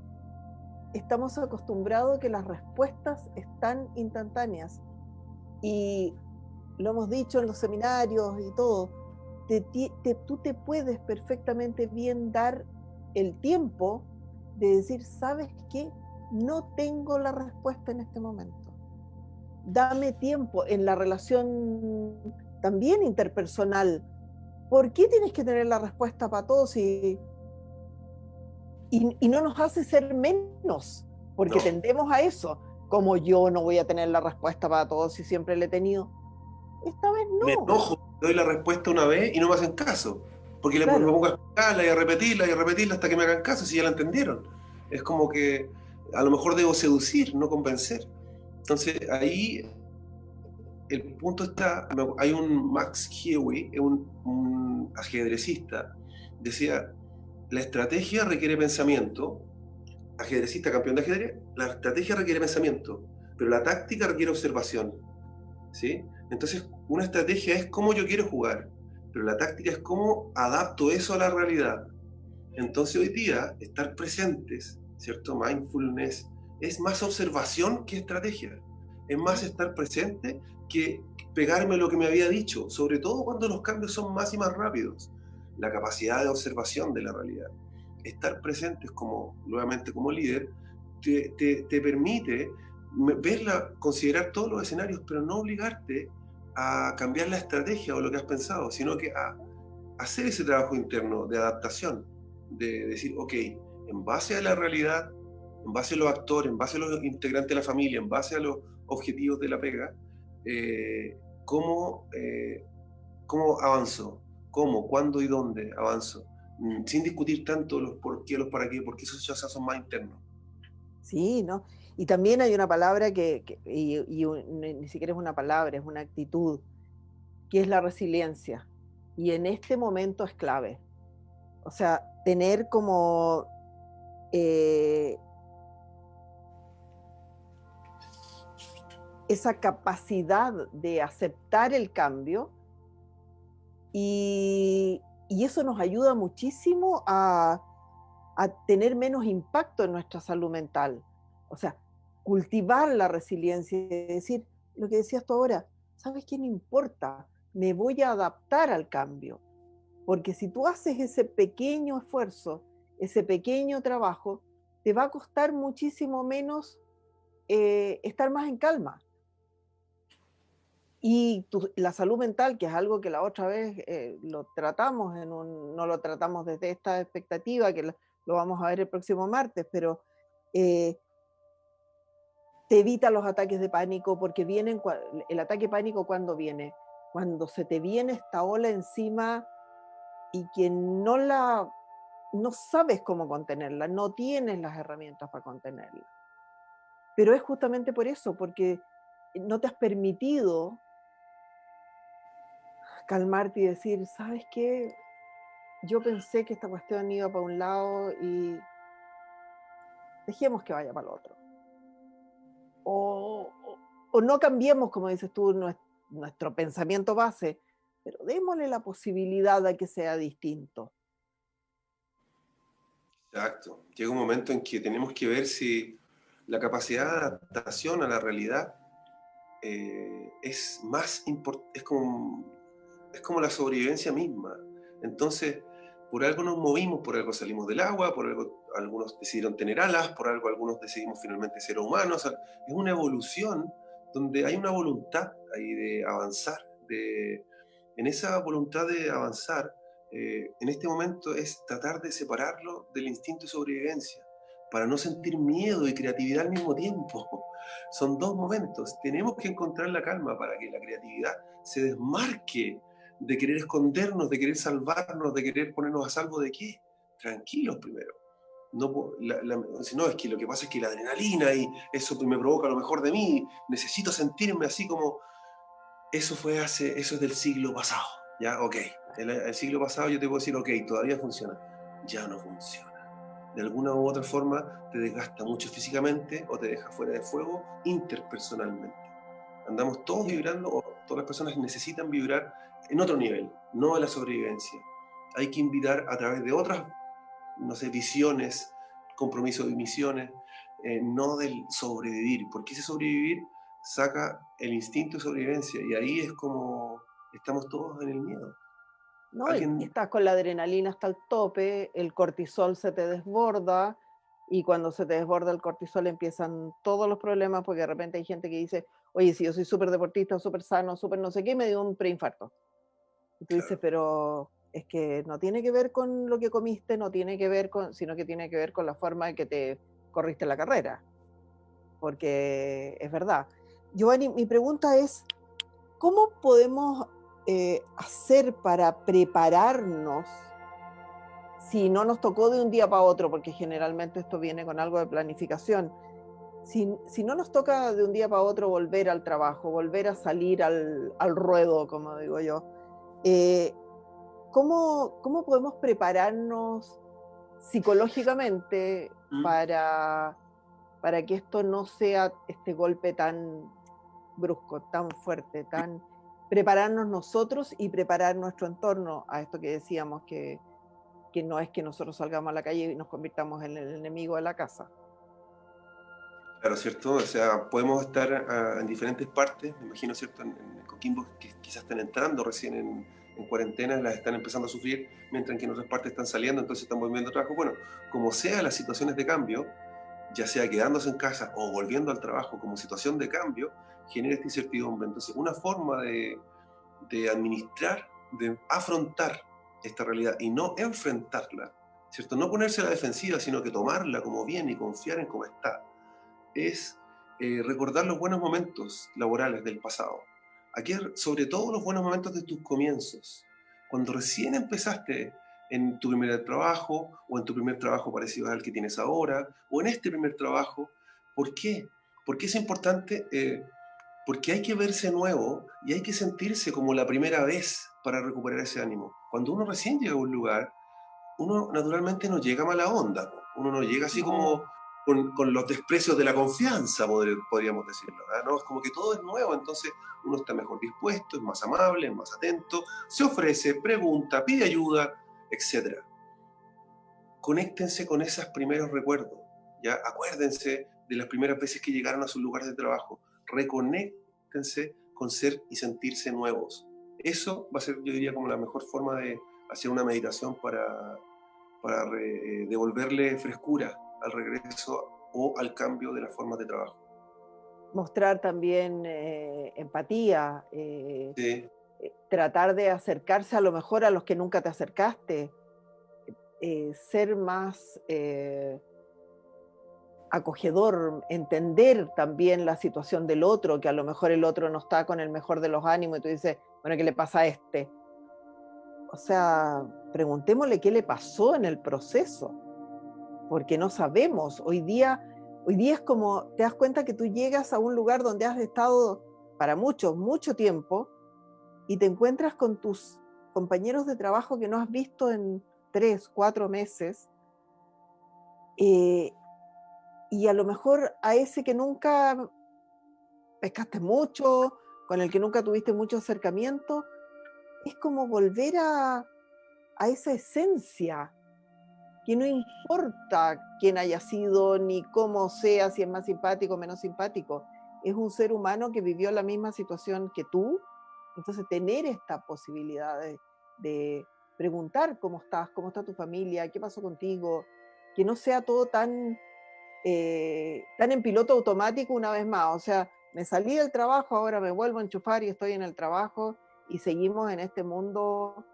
Speaker 1: Estamos acostumbrados a que las respuestas están instantáneas. Y lo hemos dicho en los seminarios y todo, tú te puedes perfectamente bien dar el tiempo de decir, ¿sabes qué? No tengo la respuesta en este momento. Dame tiempo en la relación también interpersonal. ¿Por qué tienes que tener la respuesta para todos y no nos hace ser menos? Porque no. Tendemos a eso. Como yo no voy a tener la respuesta para todos y siempre la he tenido. Esta vez no.
Speaker 2: Me enojo, doy la respuesta una vez y no me hacen caso. Porque claro, me pongo a explicarla y a repetirla hasta que me hagan caso, si ya la entendieron. Es como que a lo mejor debo seducir, no convencer. Entonces ahí el punto está, hay un Max Hewitt, un ajedrecista, decía, la estrategia requiere pensamiento, ajedrecista campeón de ajedrez, la estrategia requiere pensamiento, pero la táctica requiere observación, ¿sí? Entonces, una estrategia es cómo yo quiero jugar, pero la táctica es cómo adapto eso a la realidad. Entonces, hoy día, estar presentes, ¿cierto? Mindfulness, es más observación que estrategia. Es más estar presente que pegarme lo que me había dicho, sobre todo cuando los cambios son más y más rápidos. La capacidad de observación de la realidad. Estar presentes nuevamente como líder, te permite verla, considerar todos los escenarios, pero no obligarte a cambiar la estrategia o lo que has pensado, sino que a hacer ese trabajo interno de adaptación, de decir, ok, en base a la realidad, en base a los actores, en base a los integrantes de la familia, en base a los objetivos de la pega, ¿cómo avanzo? ¿Cómo? ¿Cuándo y dónde avanzo? Sin discutir tanto los por qué, los para qué, porque esos ya son más internos.
Speaker 1: Sí, ¿no? Y también hay una palabra ni siquiera es una palabra, es una actitud, que es la resiliencia. Y en este momento es clave. O sea, tener como esa capacidad de aceptar el cambio y eso nos ayuda muchísimo a tener menos impacto en nuestra salud mental. O sea, cultivar la resiliencia y decir, lo que decías tú ahora, ¿sabes qué? No importa, me voy a adaptar al cambio. Porque si tú haces ese pequeño esfuerzo, ese pequeño trabajo, te va a costar muchísimo menos estar más en calma. Y la salud mental, que es algo que la otra vez lo tratamos, no lo tratamos desde esta expectativa, que lo vamos a ver el próximo martes, pero te evita los ataques de pánico, porque el ataque pánico, ¿cuándo viene? Cuando se te viene esta ola encima y que no sabes cómo contenerla, no tienes las herramientas para contenerla. Pero es justamente por eso, porque no te has permitido calmarte y decir, ¿sabes qué? Yo pensé que esta cuestión iba para un lado y dejemos que vaya para el otro. O no cambiemos, como dices tú, nuestro pensamiento base, pero démosle la posibilidad a que sea distinto.
Speaker 2: Exacto. Llega un momento en que tenemos que ver si la capacidad de adaptación a la realidad es más importante, es como la sobrevivencia misma. Entonces, por algo nos movimos, por algo salimos del agua, por algo algunos decidieron tener alas, por algo algunos decidimos finalmente ser humanos. Es una evolución donde hay una voluntad ahí de avanzar. En esa voluntad de avanzar, en este momento es tratar de separarlo del instinto de sobrevivencia, para no sentir miedo y creatividad al mismo tiempo. Son dos momentos. Tenemos que encontrar la calma para que la creatividad se desmarque de querer escondernos, de querer salvarnos, de querer ponernos a salvo de qué. Tranquilos primero. No, no, es que lo que pasa es que la adrenalina y eso me provoca lo mejor de mí. Necesito sentirme así como... Eso es del siglo pasado. Ya, ok. El siglo pasado yo te puedo decir, ok, todavía funciona. Ya no funciona. de alguna u otra forma te desgasta mucho físicamente o te deja fuera de fuego interpersonalmente. Andamos todos
Speaker 1: Sí.
Speaker 2: vibrando, o todas las personas necesitan vibrar en otro nivel, no a la sobrevivencia. Hay que invitar a través de otras, no sé, visiones, compromisos y misiones, no del sobrevivir, porque ese sobrevivir saca el instinto de sobrevivencia y ahí es como estamos todos en el miedo.
Speaker 1: ¿No? Y
Speaker 2: Alguien,
Speaker 1: estás con la adrenalina hasta el tope, el cortisol se te desborda y cuando se te desborda el cortisol empiezan todos los problemas porque de repente hay gente que dice, oye, si yo soy súper deportista, súper sano, súper no sé qué, me dio un preinfarto. Y tú dices,
Speaker 2: claro,
Speaker 1: pero es que no tiene que ver con lo que comiste, no tiene que ver con, sino que tiene que ver con la forma en que te corriste la carrera, porque es verdad. Giovanni, mi pregunta es, ¿cómo podemos hacer para prepararnos si no nos tocó de un día para otro? Porque generalmente esto viene con algo de planificación. Si no nos toca de un día para otro volver al trabajo, volver a salir al ruedo, como digo yo, eh, ¿cómo podemos prepararnos psicológicamente
Speaker 2: ¿Mm?
Speaker 1: para que esto no sea este golpe tan brusco, tan fuerte, tan prepararnos nosotros y preparar nuestro entorno a esto que decíamos que no es que nosotros salgamos a la calle y nos convirtamos en el enemigo de la casa?
Speaker 2: Claro, ¿cierto? O sea, podemos estar en diferentes partes, me imagino, ¿cierto? En Coquimbo, que quizás están entrando recién en cuarentena, las están empezando a sufrir, mientras que en otras partes están saliendo, entonces están volviendo a trabajo. Bueno, como sea las situaciones de cambio, ya sea quedándose en casa o volviendo al trabajo como situación de cambio, genera esta incertidumbre. Entonces, una forma de administrar, de afrontar esta realidad y no enfrentarla, ¿cierto? No ponerse a la defensiva, sino que tomarla como bien y confiar en cómo está, es recordar los buenos momentos laborales del pasado. Aquí, sobre todo los buenos momentos de tus comienzos. Cuando recién empezaste en tu primer trabajo, o en tu primer trabajo parecido al que tienes ahora, o en este primer trabajo. ¿Por qué? Porque es importante, porque hay que verse nuevo y hay que sentirse como la primera vez para recuperar ese ánimo. Cuando uno recién llega a un lugar, uno naturalmente no llega a mala onda, po. Uno no llega así como
Speaker 1: No,
Speaker 2: con los desprecios de la confianza, podríamos decirlo, ¿verdad? ¿No? Es como que todo es nuevo, entonces uno está mejor dispuesto, es más amable, es más atento, se ofrece, pregunta, pide ayuda, etcétera. Conéctense con esos primeros recuerdos, ¿ya? Acuérdense de las primeras veces que llegaron a sus lugares de trabajo, reconéctense con ser y sentirse nuevos. Eso va a ser, yo diría, como la mejor forma de hacer una meditación para devolverle frescura al regreso o al cambio de las formas de trabajo.
Speaker 1: mostrar también empatía,
Speaker 2: Sí,
Speaker 1: tratar de acercarse a lo mejor a los que nunca te acercaste, ser más acogedor, entender también la situación del otro, que a lo mejor el otro no está con el mejor de los ánimos y tú dices, bueno, ¿qué le pasa a este? O sea, preguntémosle qué le pasó en el proceso, porque no sabemos. Hoy día es como, te das cuenta que tú llegas a un lugar donde has estado para mucho, mucho tiempo y te encuentras con tus compañeros de trabajo que no has visto en 3, 4 meses, eh, y a lo mejor a ese que nunca pescaste mucho, con el que nunca tuviste mucho acercamiento, es como volver a esa esencia, que no importa quién haya sido ni cómo sea, si es más simpático o menos simpático, es un ser humano que vivió la misma situación que tú. Entonces, tener esta posibilidad de preguntar cómo está tu familia, qué pasó contigo, que no sea todo tan en piloto automático una vez más. O sea, me salí del trabajo, ahora me vuelvo a enchufar y estoy en el trabajo y seguimos en este mundo,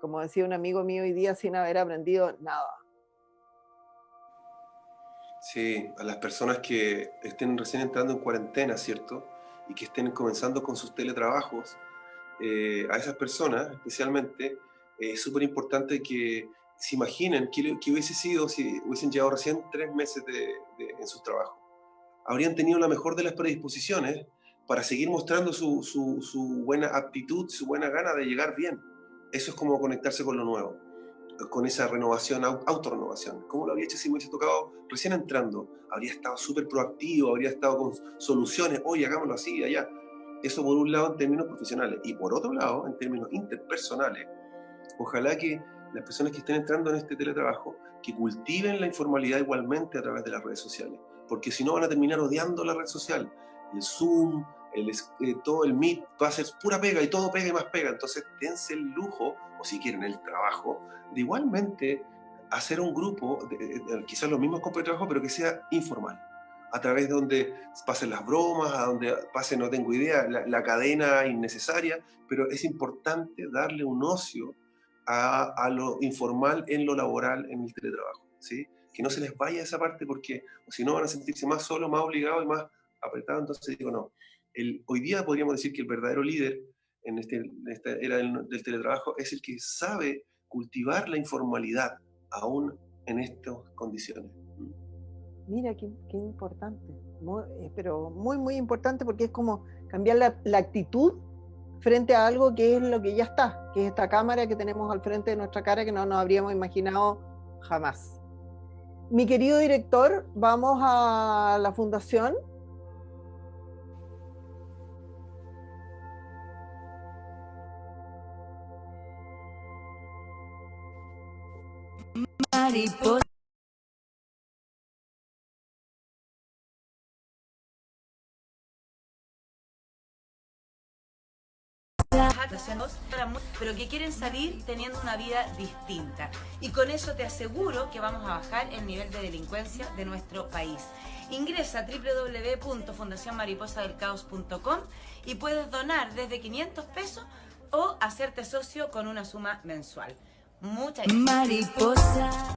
Speaker 1: como decía un amigo mío hoy día, sin haber aprendido nada.
Speaker 2: sí, a las personas que estén recién entrando en cuarentena, ¿cierto? Y que estén comenzando con sus teletrabajos, a esas personas especialmente, es súper importante que se imaginen qué hubiese sido si hubiesen llevado recién 3 meses en sus trabajos. Habrían tenido la mejor de las predisposiciones para seguir mostrando su buena aptitud, su buena gana de llegar bien. Eso es como conectarse con lo nuevo. con esa renovación, autorrenovación. ¿Cómo lo habría hecho si me hubiese tocado recién entrando? Habría estado súper proactivo, habría estado con soluciones, oye, hagámoslo así, allá. Eso por un lado en términos profesionales. Y por otro lado, en términos interpersonales, ojalá que las personas que estén entrando en este teletrabajo, que cultiven la informalidad igualmente a través de las redes sociales, porque si no van a terminar odiando la red social. El Zoom, todo el Meet, va a ser pura pega y todo pega y más pega. Entonces dense el lujo, o si quieren el trabajo, de igualmente hacer un grupo, quizás los mismos compañeros de trabajo, pero que sea informal, a través de donde pasen las bromas, a donde pase, no tengo idea, la cadena innecesaria, pero es importante darle un ocio a lo informal en lo laboral, en el teletrabajo, ¿sí? Que no se les vaya esa parte porque o si no van a sentirse más solos, más obligados y más apretados. Entonces digo, no. Hoy día podríamos decir que el verdadero líder en esta era del teletrabajo es el que sabe cultivar la informalidad aún en estas condiciones.
Speaker 1: Mira, qué importante, pero muy, muy importante porque es como cambiar la actitud frente a algo que es lo que ya está, que es esta cámara que tenemos al frente de nuestra cara que no nos habríamos imaginado jamás. Mi querido director, vamos a la fundación.
Speaker 3: Mariposa. Pero que quieren salir teniendo una vida distinta. Y con eso te aseguro que vamos a bajar el nivel de delincuencia de nuestro país. Ingresa a www.fundacionmariposadelcaos.com y puedes donar desde 500 pesos o hacerte socio con una suma mensual. Muchas gracias. Mariposa.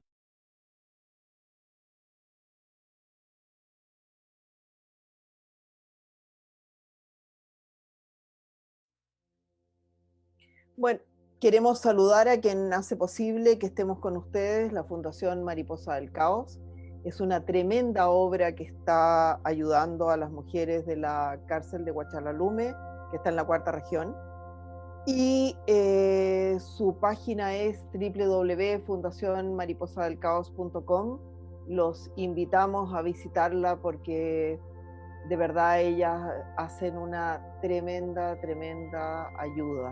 Speaker 1: Bueno, queremos saludar a quien hace posible que estemos con ustedes, la Fundación Mariposa del Caos. Es una tremenda obra que está ayudando a las mujeres de la cárcel de Huachalalume, que está en la cuarta región. Y su página es www.fundacionmariposadelcaos.com. Los invitamos a visitarla porque de verdad ellas hacen una tremenda, tremenda ayuda.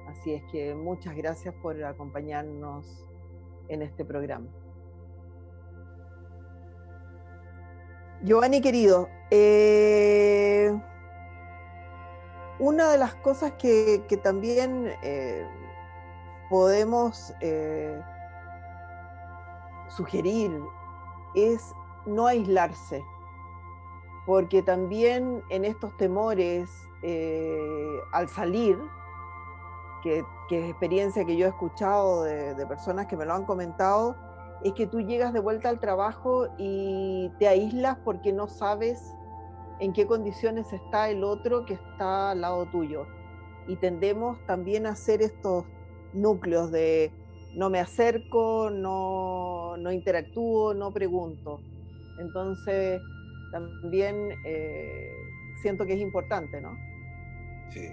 Speaker 1: Así es que muchas gracias por acompañarnos en este programa. Giovanni querido, una de las cosas que también podemos sugerir es no aislarse, porque también en estos temores al salir, que es experiencia que yo he escuchado de personas que me lo han comentado, es que tú llegas de vuelta al trabajo y te aíslas porque no sabes en qué condiciones está el otro que está al lado tuyo. Y tendemos también a hacer estos núcleos de no me acerco, no interactúo, no pregunto. Entonces, también siento que es importante, ¿no?
Speaker 2: Sí.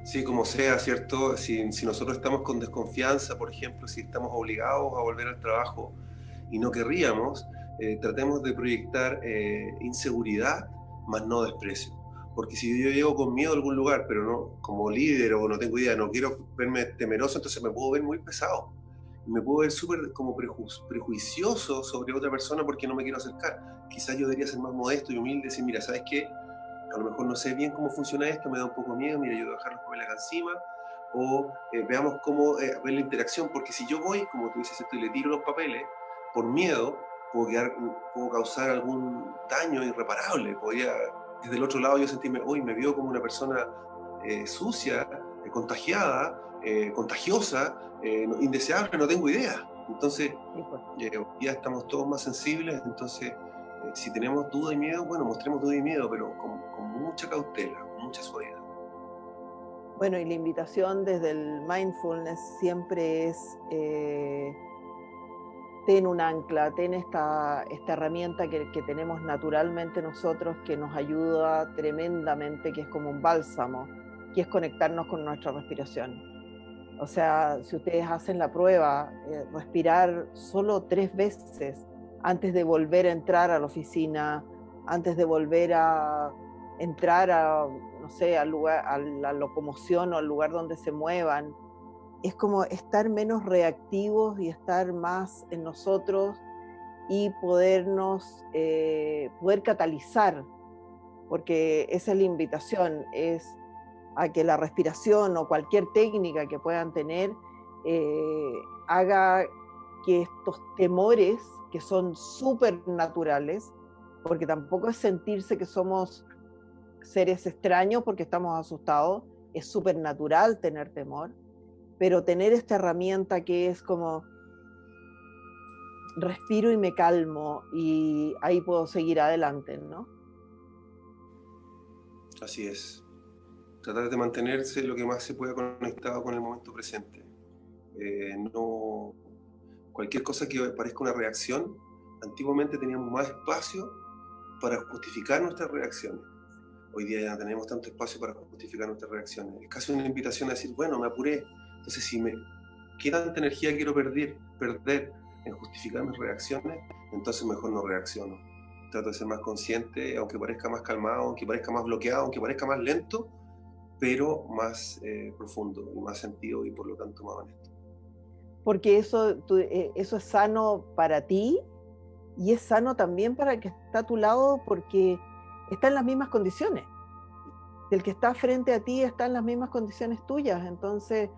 Speaker 2: Sí, como sea, ¿cierto? Si nosotros estamos con desconfianza, por ejemplo, si estamos obligados a volver al trabajo y no querríamos, tratemos de proyectar inseguridad, más no desprecio. Porque si yo llego con miedo a algún lugar, pero no como líder o no tengo idea, no quiero verme temeroso, entonces me puedo ver muy pesado. Me puedo ver súper como prejuicioso sobre otra persona porque no me quiero acercar. Quizás yo debería ser más modesto y humilde y decir, mira, ¿sabes qué? A lo mejor no sé bien cómo funciona esto, me da un poco de miedo, mira, yo voy a dejar los papeles acá encima, o veamos cómo ver la interacción, porque si yo voy, como tú dices, y le tiro los papeles, por miedo, puedo causar algún daño irreparable, podría desde el otro lado yo sentirme, uy, me vio como una persona sucia, contagiada, contagiosa, indeseable, no tengo idea. Entonces, ya estamos todos más sensibles, entonces si tenemos duda y miedo, bueno, mostremos duda y miedo, pero con mucha cautela, con mucha suavidad.
Speaker 1: Bueno, y la invitación desde el mindfulness siempre es ten un ancla, ten esta herramienta que tenemos naturalmente nosotros que nos ayuda tremendamente, que es como un bálsamo, que es conectarnos con nuestra respiración. O sea, si ustedes hacen la prueba, respirar solo 3 veces antes de volver a entrar a la oficina, antes de volver a entrar a, no sé, al lugar, a la locomoción o al lugar donde se muevan, es como estar menos reactivos y estar más en nosotros y poder catalizar, porque esa es la invitación, es a que la respiración o cualquier técnica que puedan tener haga que estos temores, que son súper naturales, porque tampoco es sentirse que somos seres extraños porque estamos asustados, es súper natural tener temor, pero tener esta herramienta que es como respiro y me calmo y ahí puedo seguir adelante, ¿no?
Speaker 2: Así es. Tratar de mantenerse lo que más se pueda conectado con el momento presente. No, cualquier cosa que parezca una reacción, antiguamente teníamos más espacio para justificar nuestras reacciones. Hoy día ya no tenemos tanto espacio para justificar nuestras reacciones. Es casi una invitación a decir, bueno, me apuré. Entonces, ¿qué tanta energía quiero perder en justificar mis reacciones? Entonces mejor no reacciono. Trato de ser más consciente, aunque parezca más calmado, aunque parezca más bloqueado, aunque parezca más lento, pero más profundo y más sentido y por lo tanto más honesto.
Speaker 1: Porque eso es sano para ti y es sano también para el que está a tu lado porque está en las mismas condiciones. El que está frente a ti está en las mismas condiciones tuyas. Entonces,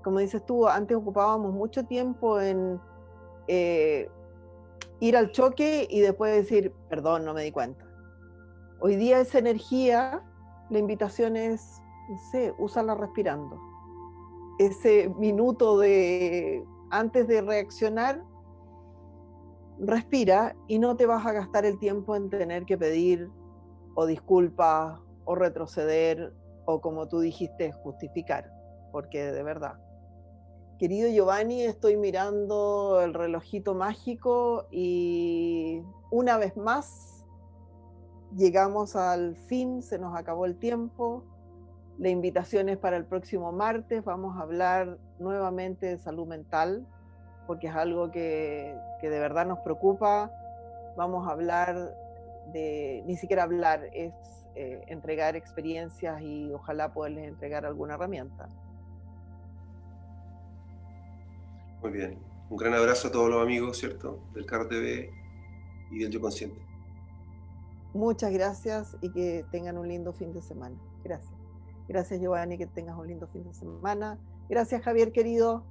Speaker 1: como dices tú, antes ocupábamos mucho tiempo en ir al choque y después decir, perdón, no me di cuenta. Hoy día esa energía, la invitación es, no sé, úsala respirando. Ese minuto antes de reaccionar, respira y no te vas a gastar el tiempo en tener que pedir o disculpas o retroceder o, como tú dijiste, justificar, porque de verdad. Querido Giovanni, estoy mirando el relojito mágico y una vez más llegamos al fin, se nos acabó el tiempo. La invitación es para el próximo martes, vamos a hablar nuevamente de salud mental, porque es algo que de verdad nos preocupa. Vamos a hablar ni siquiera hablar, es entregar experiencias y ojalá poderles entregar alguna herramienta.
Speaker 2: Muy bien. Un gran abrazo a todos los amigos, ¿cierto? Del Carro TV y del Yo Consciente.
Speaker 1: Muchas gracias y que tengan un lindo fin de semana. Gracias. Gracias, Giovanni, que tengas un lindo fin de semana. Gracias, Javier, querido.